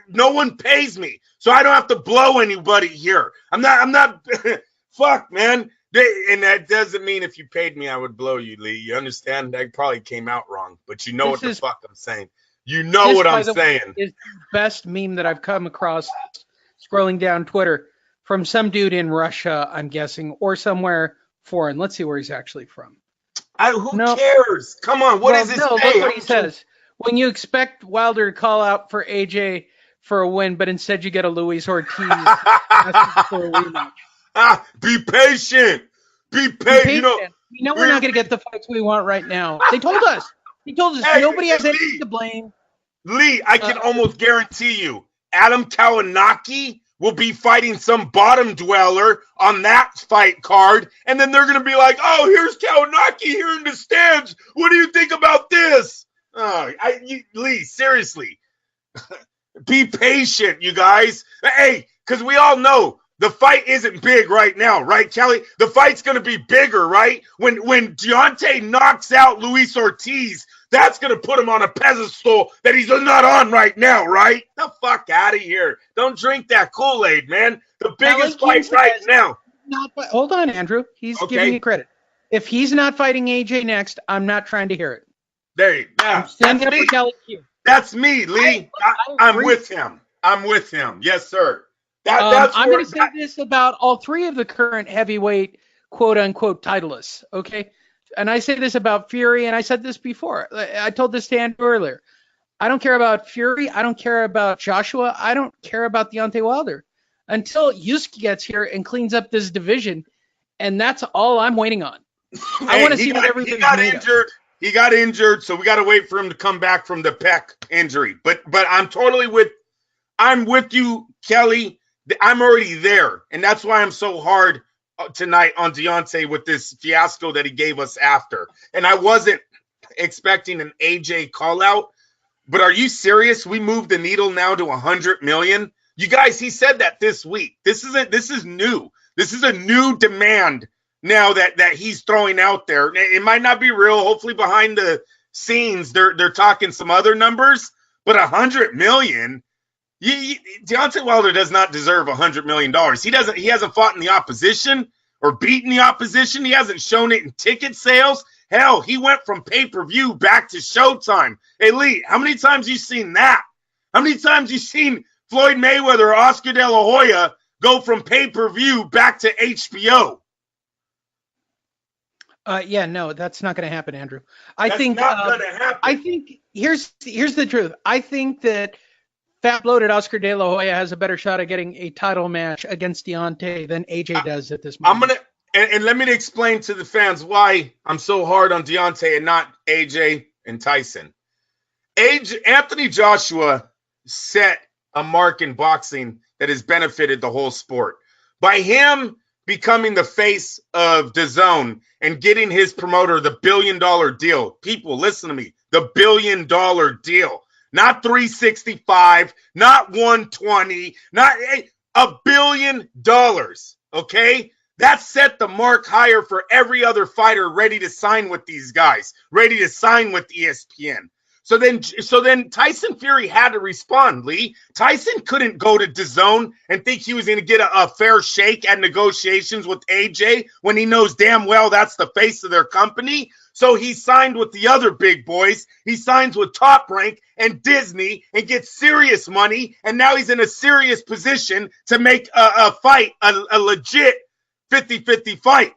No one pays me, so I don't have to blow anybody here. I'm not fuck, man. And that doesn't mean if you paid me, I would blow you, Lee. You understand? That probably came out wrong, but you know what the fuck I'm saying. You know what I'm saying. Is the best meme that I've come across scrolling down Twitter from some dude in Russia, I'm guessing, or somewhere foreign. Let's see where he's actually from. Who cares? Come on, what does it say? Look what he says. When you expect Wilder to call out for AJ for a win, but instead you get a Luis Ortiz for a rematch. Be patient. Be patient. You know we're not going to get the fights we want right now. They told us. Hey, nobody has anything to blame. Lee, I can almost guarantee you, Adam Kalinowski will be fighting some bottom dweller on that fight card, and then they're going to be like, oh, here's Kalinowski here in the stands. What do you think about this? Lee, seriously. Be patient, you guys. Hey, because we all know the fight isn't big right now, right, Kelly? The fight's going to be bigger, right? When Deontay knocks out Luis Ortiz, that's going to put him on a pedestal that he's not on right now, right? The fuck out of here. Don't drink that Kool-Aid, man. The biggest fight right now. Hold on, Andrew. He's giving you credit. If he's not fighting AJ next, I'm not trying to hear it. There you go. That's me, Lee. I'm with him. I'm with him. Yes, sir. I'm going to say this about all 3 of the current heavyweight quote-unquote titleists, okay? And I say this about Fury, and I said this before. I told this to Andrew earlier. I don't care about Fury. I don't care about Joshua. I don't care about Deontay Wilder until Usyk gets here and cleans up this division, and that's all I'm waiting on. I want to see what everything's made of. He got injured, so we got to wait for him to come back from the pec injury. But I'm with you, Kelly. I'm already there, and that's why I'm so hard tonight on Deontay with this fiasco that he gave us after. And I wasn't expecting an AJ call out, but are you serious? We moved the needle now to 100 million. You guys, he said that this week. This is new. This is a new demand now that he's throwing out there. It might not be real. Hopefully behind the scenes, they're talking some other numbers, but 100 million. Deontay Wilder does not deserve $100 million. He hasn't fought in the opposition or beaten the opposition. He hasn't shown it in ticket sales. Hell, he went from pay-per-view back to Showtime. Hey, Lee, how many times you seen that? How many times you seen Floyd Mayweather or Oscar De La Hoya go from pay-per-view back to HBO? No, that's not going to happen, Andrew. That's not going to happen. I think here's the truth. I think that Fat bloated Oscar De La Hoya has a better shot at getting a title match against Deontay than AJ does at this moment. And let me explain to the fans why I'm so hard on Deontay and not AJ and Tyson. Anthony Joshua set a mark in boxing that has benefited the whole sport. By him becoming the face of DAZN and getting his promoter the $1 billion deal. People, listen to me. The $1 billion deal. Not 365, not 120, not $1 billion. Okay? That set the mark higher for every other fighter ready to sign with these guys, ready to sign with ESPN. So then Tyson Fury had to respond, Lee. Tyson couldn't go to DAZN and think he was going to get a fair shake at negotiations with AJ when he knows damn well that's the face of their company. So he signed with the other big boys. He signs with Top Rank and Disney and gets serious money. And now he's in a serious position to make a fight, a legit 50-50 fight.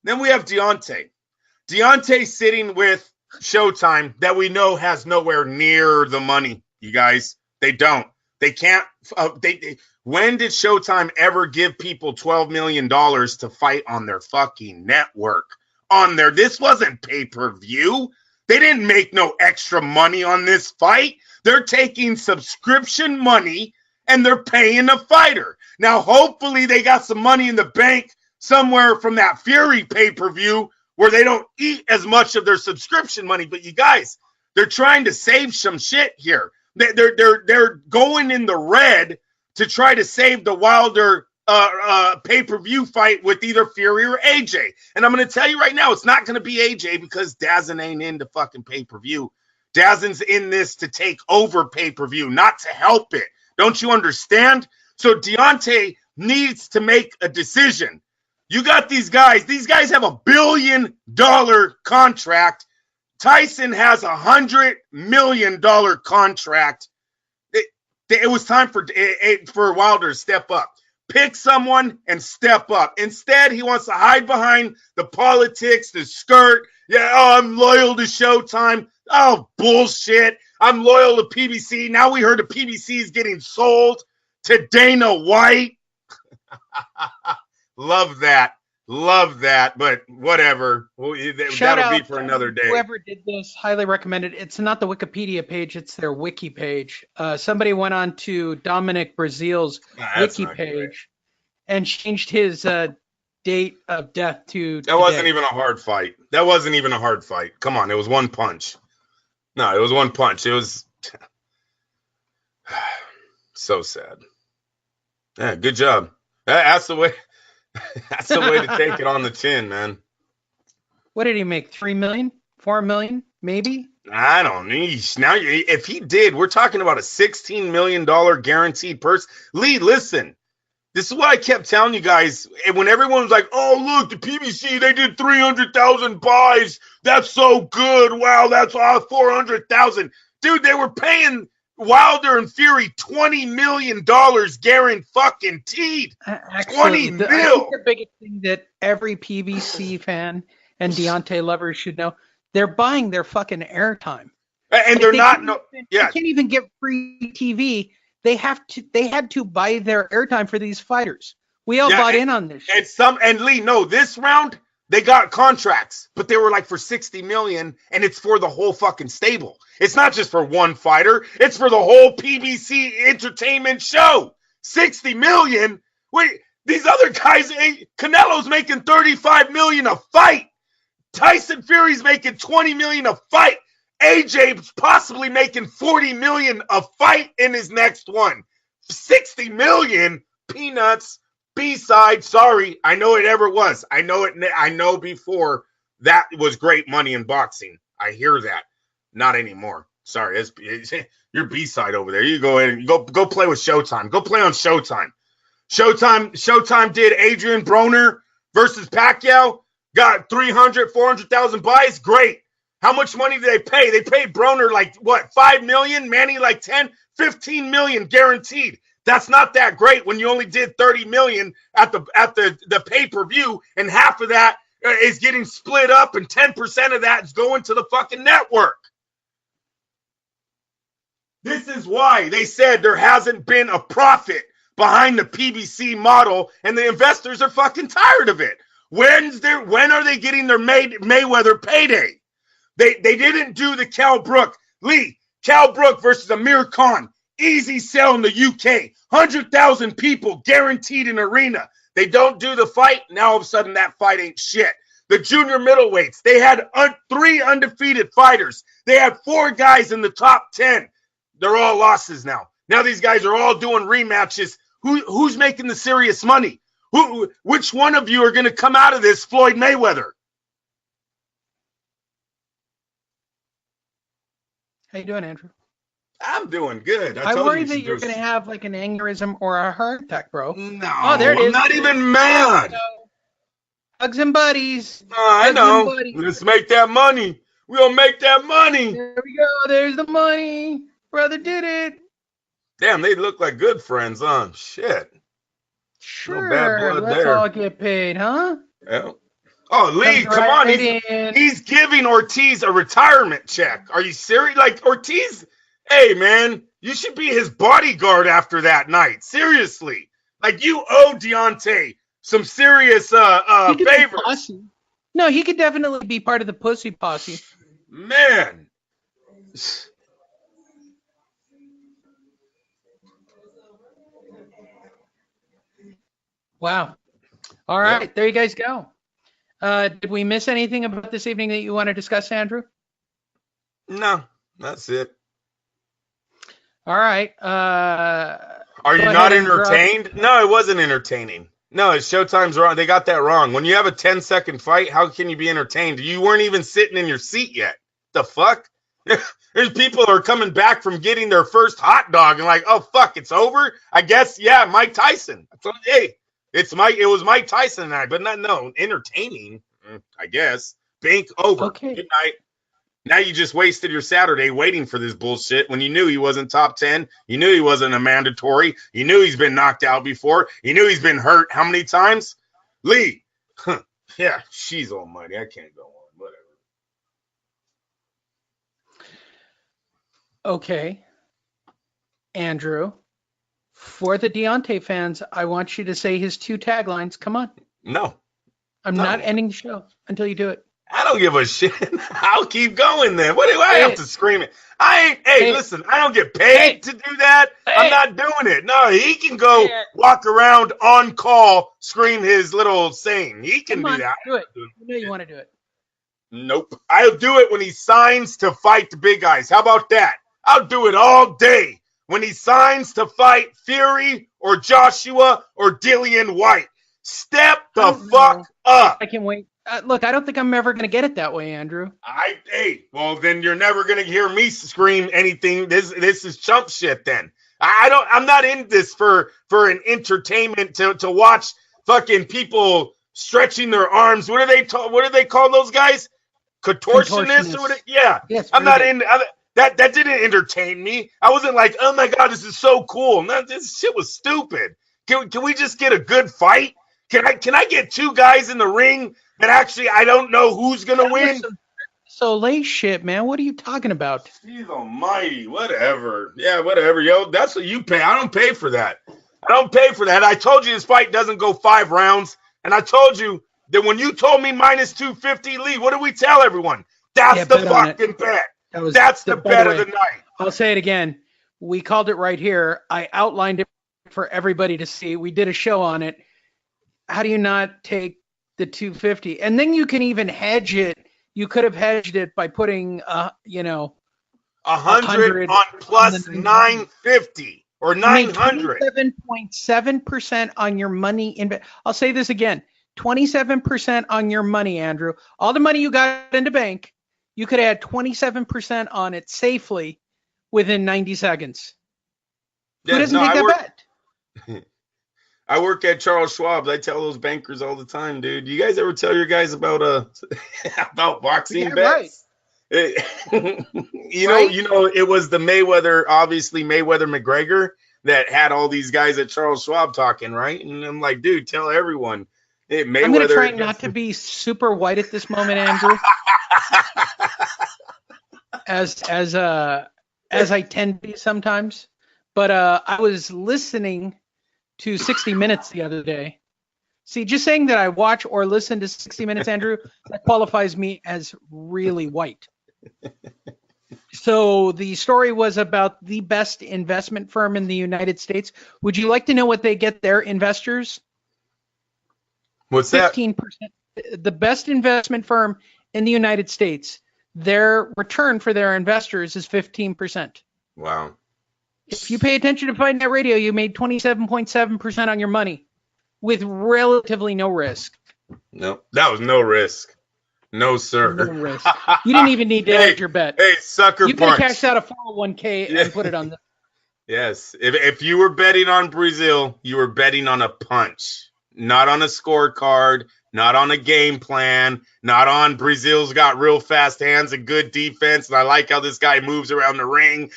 Then we have Deontay. Deontay sitting with Showtime that we know has nowhere near the money, you guys. They don't. They can't. When did Showtime ever give people $12 million to fight on their fucking network? This wasn't pay-per-view. They didn't make no extra money on this fight. They're taking subscription money and they're paying a fighter. Now, hopefully they got some money in the bank somewhere from that Fury pay-per-view where they don't eat as much of their subscription money. But you guys, they're trying to save some shit here. They're going in the red to try to save the Wilder pay-per-view fight with either Fury or AJ. And I'm going to tell you right now, it's not going to be AJ because DAZN ain't into fucking pay-per-view. DAZN's in this to take over pay-per-view, not to help it. Don't you understand? So Deontay needs to make a decision. You got these guys. These guys have $1 billion contract. Tyson has $100 million contract. It was time for Wilder to step up. Pick someone and step up. Instead, he wants to hide behind the politics, the skirt. Yeah, I'm loyal to Showtime. Oh, bullshit. I'm loyal to PBC. Now we heard the PBC is getting sold to Dana White. Love that. But whatever. That'll be for another day. Whoever did this, highly recommended. It's not the Wikipedia page. It's their wiki page. Somebody went on to Dominic Breazeale's wiki page and changed his date of death to That wasn't even a hard fight. Come on. It was one punch. No, it was one punch. It was so sad. Yeah, good job. That's the way. That's the way to take it on the chin, man. What did he make? 3 million? 4 million? Maybe? I don't know. Now, if he did, we're talking about a $16 million guaranteed purse. Lee, listen. This is what I kept telling you guys. And when everyone was like, oh, look, the PBC, they did 300,000 buys. That's so good. Wow, that's 400,000. Dude, they were paying Wilder and Fury $20 million guaranteed. Actually, 20 mil. I think the biggest thing that every PBC fan and Deontay lovers should know, they're buying their fucking airtime. And they're not. They can't even get free TV. They had to buy their airtime for these fighters. We all bought in on this. And Lee, no, this round they got contracts, but they were like for $60 million, and it's for the whole fucking stable. It's not just for one fighter; it's for the whole PBC entertainment show. $60 million. Wait, these other guys, Canelo's making $35 million a fight. Tyson Fury's making $20 million a fight. AJ's possibly making $40 million a fight in his next one. $60 million, peanuts. B-side, sorry, I know it ever was. I know before that was great money in boxing. I hear that. Not anymore. Sorry, it's your B-side over there. You go ahead and go play with Showtime. Go play on Showtime. Showtime did Adrian Broner versus Pacquiao. Got 300,000, 400,000 buys. Great. How much money did they pay? They paid Broner like, what, 5 million? Manny like 10? 15 million guaranteed. That's not that great when you only did 30 million at the pay-per-view, and half of that is getting split up, and 10% of that is going to the fucking network. This is why they said there hasn't been a profit behind the PBC model, and the investors are fucking tired of it. When are they getting their Mayweather payday? They didn't do the Cal Brook. Lee, Cal Brook versus Amir Khan. Easy sell in the UK. 100,000 people guaranteed in arena. They don't do the fight. Now all of a sudden that fight ain't shit. The junior middleweights, they had 3 undefeated fighters. They had 4 guys in the top 10. They're all losses now. Now these guys are all doing rematches. Who's making the serious money? Which one of you are going to come out of this Floyd Mayweather? How you doing, Andrew? I'm doing good. I worry that you're going to have like an aneurysm or a heart attack, bro. No, oh, there it is. I'm not even mad. Hugs and buddies. I know. Let's make that money. We'll make that money. There we go. There's the money. Brother did it. Damn, they look like good friends, huh? Shit. Sure. No bad blood let's there. all get paid, huh? Yeah. Oh, Lee, come on. He's giving Ortiz a retirement check. Are you serious? Like, Ortiz, hey, man, you should be his bodyguard after that night. Seriously. Like, you owe Deontay some serious favors. No, he could definitely be part of the pussy posse. Man. Wow. All right, there you guys go. Did we miss anything about this evening that you want to discuss, Andrew? No, that's it. All right. Are you not entertained? No, it wasn't entertaining. No, it's Showtime's wrong. They got that wrong. When you have a 10-second fight, how can you be entertained? You weren't even sitting in your seat yet. The fuck? There's people who are coming back from getting their first hot dog and like, oh, fuck, it's over? I guess, yeah, Mike Tyson. Hey, it was Mike Tyson and I, but no, entertaining, I guess. Bank over. Okay. Good night. Now you just wasted your Saturday waiting for this bullshit when you knew he wasn't top 10. You knew he wasn't a mandatory. You knew he's been knocked out before. You knew he's been hurt how many times? Lee. Yeah, she's almighty. I can't go on. Whatever. Okay. Andrew, for the Deontay fans, I want you to say his 2 taglines. Come on. No. I'm not ending the show until you do it. I don't give a shit. I'll keep going then. What do I have to scream it? Listen, I don't get paid to do that. I'm not doing it. No, he can go walk around on call, scream his little saying. He can do that. Do it. You know you want to do it. Nope. I'll do it when he signs to fight the big guys. How about that? I'll do it all day when he signs to fight Fury or Joshua or Dillian Whyte. Step the fuck up. I can wait. Look, I don't think I'm ever going to get it that way, Andrew. Well, then you're never going to hear me scream anything. This is chump shit then. I'm not in this for an entertainment to watch fucking people stretching their arms. What do they call those guys? Contortionists or what? Yeah. Yes, I'm not in that didn't entertain me. I wasn't like, "Oh my god, this is so cool." No, this shit was stupid. Can we just get a good fight? Can I get 2 guys in the ring that actually I don't know who's gonna win? So late shit, man. What are you talking about? He's almighty. Whatever. Yeah, whatever, yo. That's what you pay. I don't pay for that. I told you this fight doesn't go 5 rounds, and I told you that when you told me minus 250, Lee, what did we tell everyone? That's the fucking bet. That's the bet of the night. I'll say it again. We called it right here. I outlined it for everybody to see. We did a show on it. How do you not take the 250? And then you can even hedge it. You could have hedged it by putting, 100 on plus 950 or 900. 27.7% on your money. I'll say this again. 27% on your money, Andrew. All the money you got in the bank, you could add 27% on it safely within 90 seconds. Who doesn't take that bet? I work at Charles Schwab. I tell those bankers all the time, dude. You guys ever tell your guys about about boxing bets? Right. You know, it was the Mayweather McGregor that had all these guys at Charles Schwab talking, right? And I'm like, dude, tell everyone. Mayweather. I'm going to try not to be super white at this moment, Andrew. As as I tend to be sometimes. But I was listening to 60 Minutes the other day. See, just saying that I watch or listen to 60 Minutes, Andrew, that qualifies me as really white. So the story was about the best investment firm in the United States. Would you like to know what they get their investors? What's that? 15%. The best investment firm in the United States, their return for their investors is 15%. Wow. If you pay attention to Fight Net Radio, you made 27.7% on your money with relatively no risk. No, that was no risk. No, sir. No risk. You didn't even need to hedge your bet. Hey, sucker you punch. You could have cashed out a 401k and put it on the... Yes. If you were betting on Breazeale, you were betting on a punch, not on a scorecard, not on a game plan, not on Breazeale's got real fast hands and good defense, and I like how this guy moves around the ring.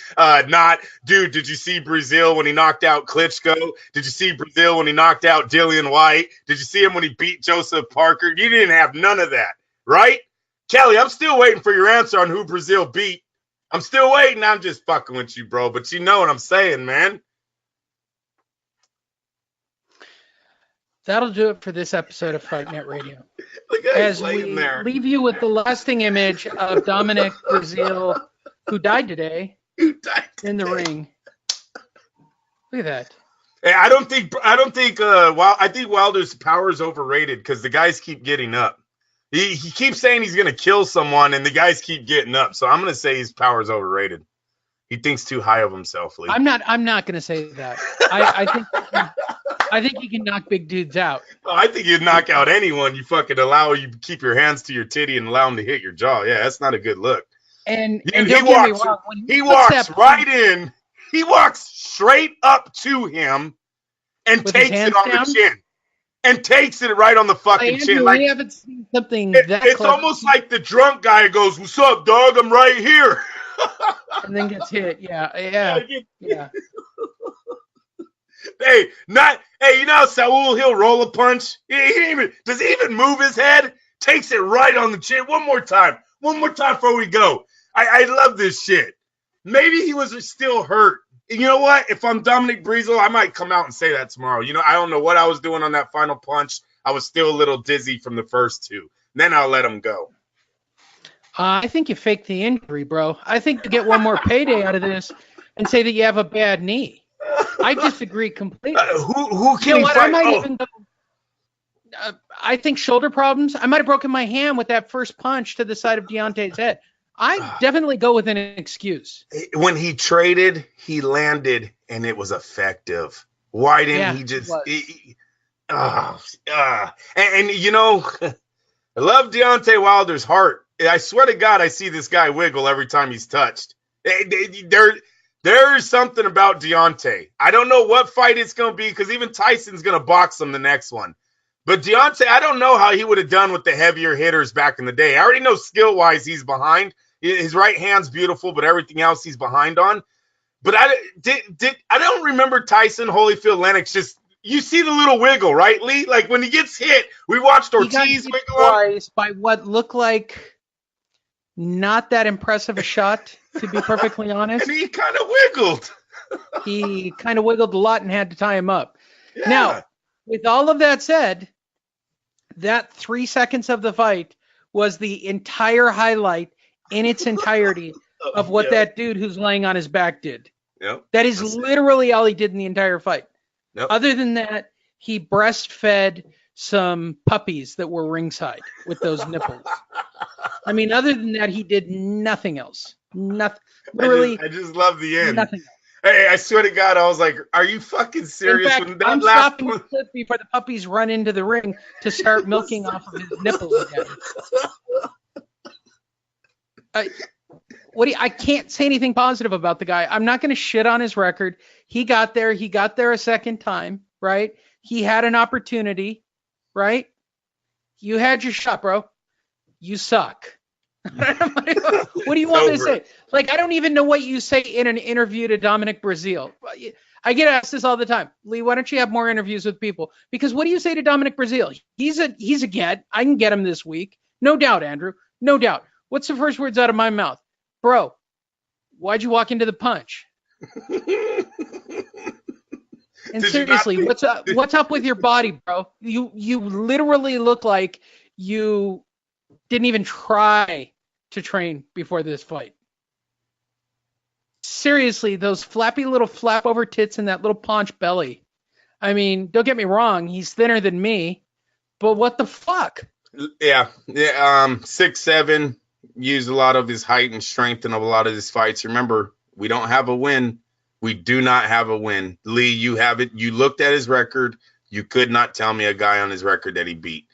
Dude, did you see Breazeale when he knocked out Klitschko? Did you see Breazeale when he knocked out Dillian Whyte? Did you see him when he beat Joseph Parker? You didn't have none of that, right? Kelly, I'm still waiting for your answer on who Breazeale beat. I'm still waiting. I'm just fucking with you, bro, but you know what I'm saying, man. That'll do it for this episode of Fight Net Radio. As we leave you with the lasting image of Dominic Breazeale, who died today in the ring. Look at that. Hey, I think Wilder's power is overrated because the guys keep getting up. He keeps saying he's going to kill someone, and the guys keep getting up. So I'm going to say his power is overrated. He thinks too high of himself, Lee. I'm not going to say that. I think he can knock big dudes out. Oh, I think you'd knock out anyone. You fucking you keep your hands to your titty and allow him to hit your jaw. Yeah, that's not a good look. And don't get me wrong, he walks right in. He walks straight up to him and takes it on the chin. And takes it right on the fucking chin. Like, we haven't seen something it's almost like the drunk guy goes, "What's up, dog? I'm right here." And then gets hit. Yeah. Hey, you know Saul, he'll roll a punch. Does he even move his head? Takes it right on the chin. One more time before we go. I love this shit. Maybe he was still hurt. You know what? If I'm Dominic Breazeale, I might come out and say that tomorrow. You know, I don't know what I was doing on that final punch. I was still a little dizzy from the first two. Then I'll let him go. I think you faked the injury, bro. I think you get one more payday out of this and say that you have a bad knee. I disagree completely. Who can fight? I might even go. I think shoulder problems. I might have broken my hand with that first punch to the side of Deontay's head. I definitely go with an excuse. When he traded, he landed, and it was effective. Why didn't he just? And you know, I love Deontay Wilder's heart. I swear to God, I see this guy wiggle every time he's touched. There's something about Deontay. I don't know what fight it's going to be because even Tyson's going to box him the next one. But Deontay, I don't know how he would have done with the heavier hitters back in the day. I already know skill-wise he's behind. His right hand's beautiful, but everything else he's behind on. But I don't remember Tyson Holyfield Lennox just – you see the little wiggle, right, Lee? Like when he gets hit, we watched Ortiz wiggle twice by what looked like not that impressive a shot, to be perfectly honest. And he kind of wiggled. He kind of wiggled a lot and had to tie him up. Yeah. Now, with all of that said, that 3 seconds of the fight was the entire highlight in its entirety of what that dude who's laying on his back did. Yep. That is literally all he did in the entire fight. Yep. Other than that, he breastfed some puppies that were ringside with those nipples. I mean, other than that, he did nothing else. Nothing. Literally, I just love the end. Nothing else. Hey, I swear to God, I was like, "Are you fucking serious?" In fact, I'm stopping the clip before the puppies run into the ring to start milking off of his nipples again. I can't say anything positive about the guy. I'm not going to shit on his record. He got there a second time, right? He had an opportunity, right? You had your shot, bro. You suck. What do you want me to say? Like, I don't even know what you say in an interview to Dominic Breazeale. I get asked this all the time. Lee, why don't you have more interviews with people? Because what do you say to Dominic Breazeale? He's a get. I can get him this week. No doubt, Andrew. No doubt. What's the first words out of my mouth? Bro, why'd you walk into the punch? And seriously, what's up with your body, bro? You literally look like you didn't even try to train before this fight. Seriously, those flappy little flap over tits and that little paunch belly. I mean, don't get me wrong, he's thinner than me, but what the fuck? Yeah. 6'7", used a lot of his height and strength in a lot of his fights. Remember, we don't have a win. We do not have a win. Lee, you have it. You looked at his record. You could not tell me a guy on his record that he beat.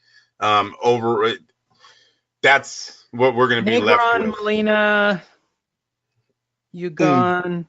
That's what we're going to be left with. Molina, Ugano,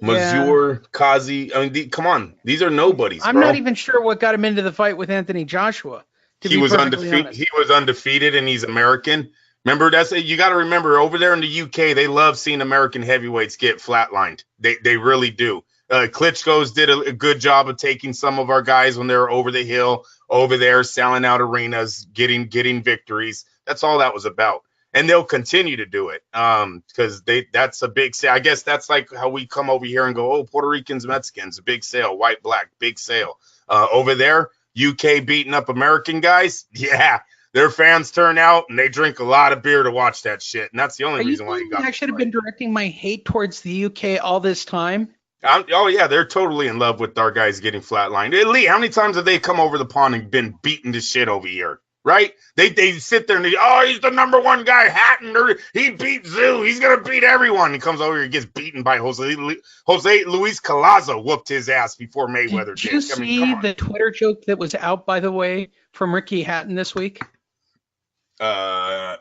Mazur, Kazi. I mean, come on. These are nobodies, I'm not even sure what got him into the fight with Anthony Joshua. He was undefeated. He was undefeated, and he's American. Remember, you got to remember, over there in the UK, they love seeing American heavyweights get flatlined. They really do. Klitschko's did a good job of taking some of our guys when they were over the hill, over there, selling out arenas, getting victories. That's all that was about. And they'll continue to do it because that's a big sale. I guess that's like how we come over here and go, oh, Puerto Ricans, Mexicans, a big sale, white, black, big sale. Over there, UK beating up American guys, yeah. Their fans turn out and they drink a lot of beer to watch that shit. And that's the only reason why you got. I should have been directing my hate towards the UK all this time. Oh, yeah, they're totally in love with our guys getting flatlined. Hey, Lee, how many times have they come over the pond and been beaten to shit over here? Right? They sit there and he's the number one guy, Hatton. He beat Zoo. He's going to beat everyone. He comes over here and gets beaten by Jose Luis Collazo, whooped his ass before Mayweather did. Did you see the Twitter joke that was out, by the way, from Ricky Hatton this week? Yeah.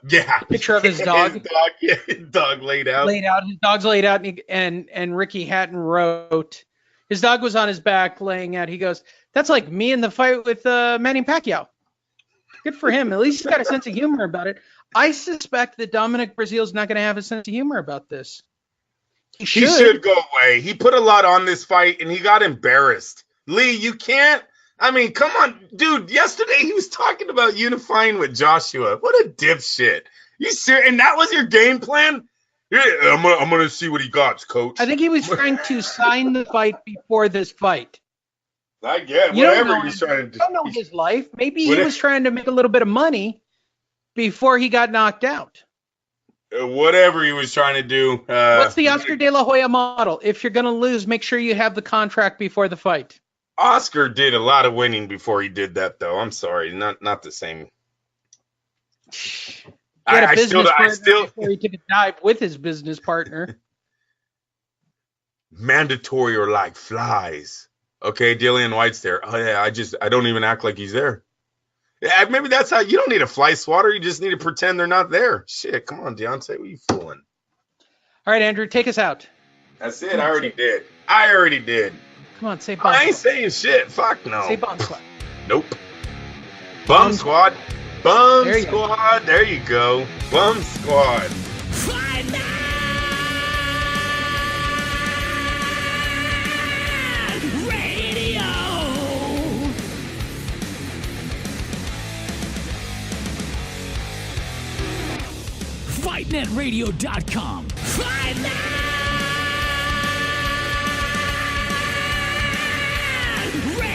Picture of his dog. His dog laid out. His dog's laid out, and Ricky Hatton wrote, his dog was on his back laying out. He goes, that's like me in the fight with Manny Pacquiao. Good for him. At least he's got a sense of humor about it. I suspect that Dominic Breazeale is not going to have a sense of humor about this. He should go away. He put a lot on this fight, and he got embarrassed. Lee, you can't. I mean, come on, dude. Yesterday he was talking about unifying with Joshua. What a dipshit. You serious? And that was your game plan? Yeah, I'm gonna see what he got, coach. I think he was trying to sign the fight before this fight. I get whatever he's trying to do. I don't know his life. Maybe he was trying to make a little bit of money before he got knocked out. Whatever he was trying to do. What's the Oscar De La Hoya model? If you're going to lose, make sure you have the contract before the fight. Oscar did a lot of winning before he did that, though. I'm sorry, not the same. I still before he took a dive with his business partner. Mandatory or like flies. Okay, Dillian Whyte's there. Oh yeah, I don't even act like he's there. Yeah, maybe that's how you don't need a fly swatter. You just need to pretend they're not there. Shit, come on, Deontay, what are you fooling? All right, Andrew, take us out. That's it. I already did. Come on, say Bombzquad. I ain't saying shit. Fuck no. Say Bombzquad. Nope. Bombzquad. Bombzquad. There you go. Bombzquad. Fight Night Radio. FightNetRadio.com. Fight Night Radio.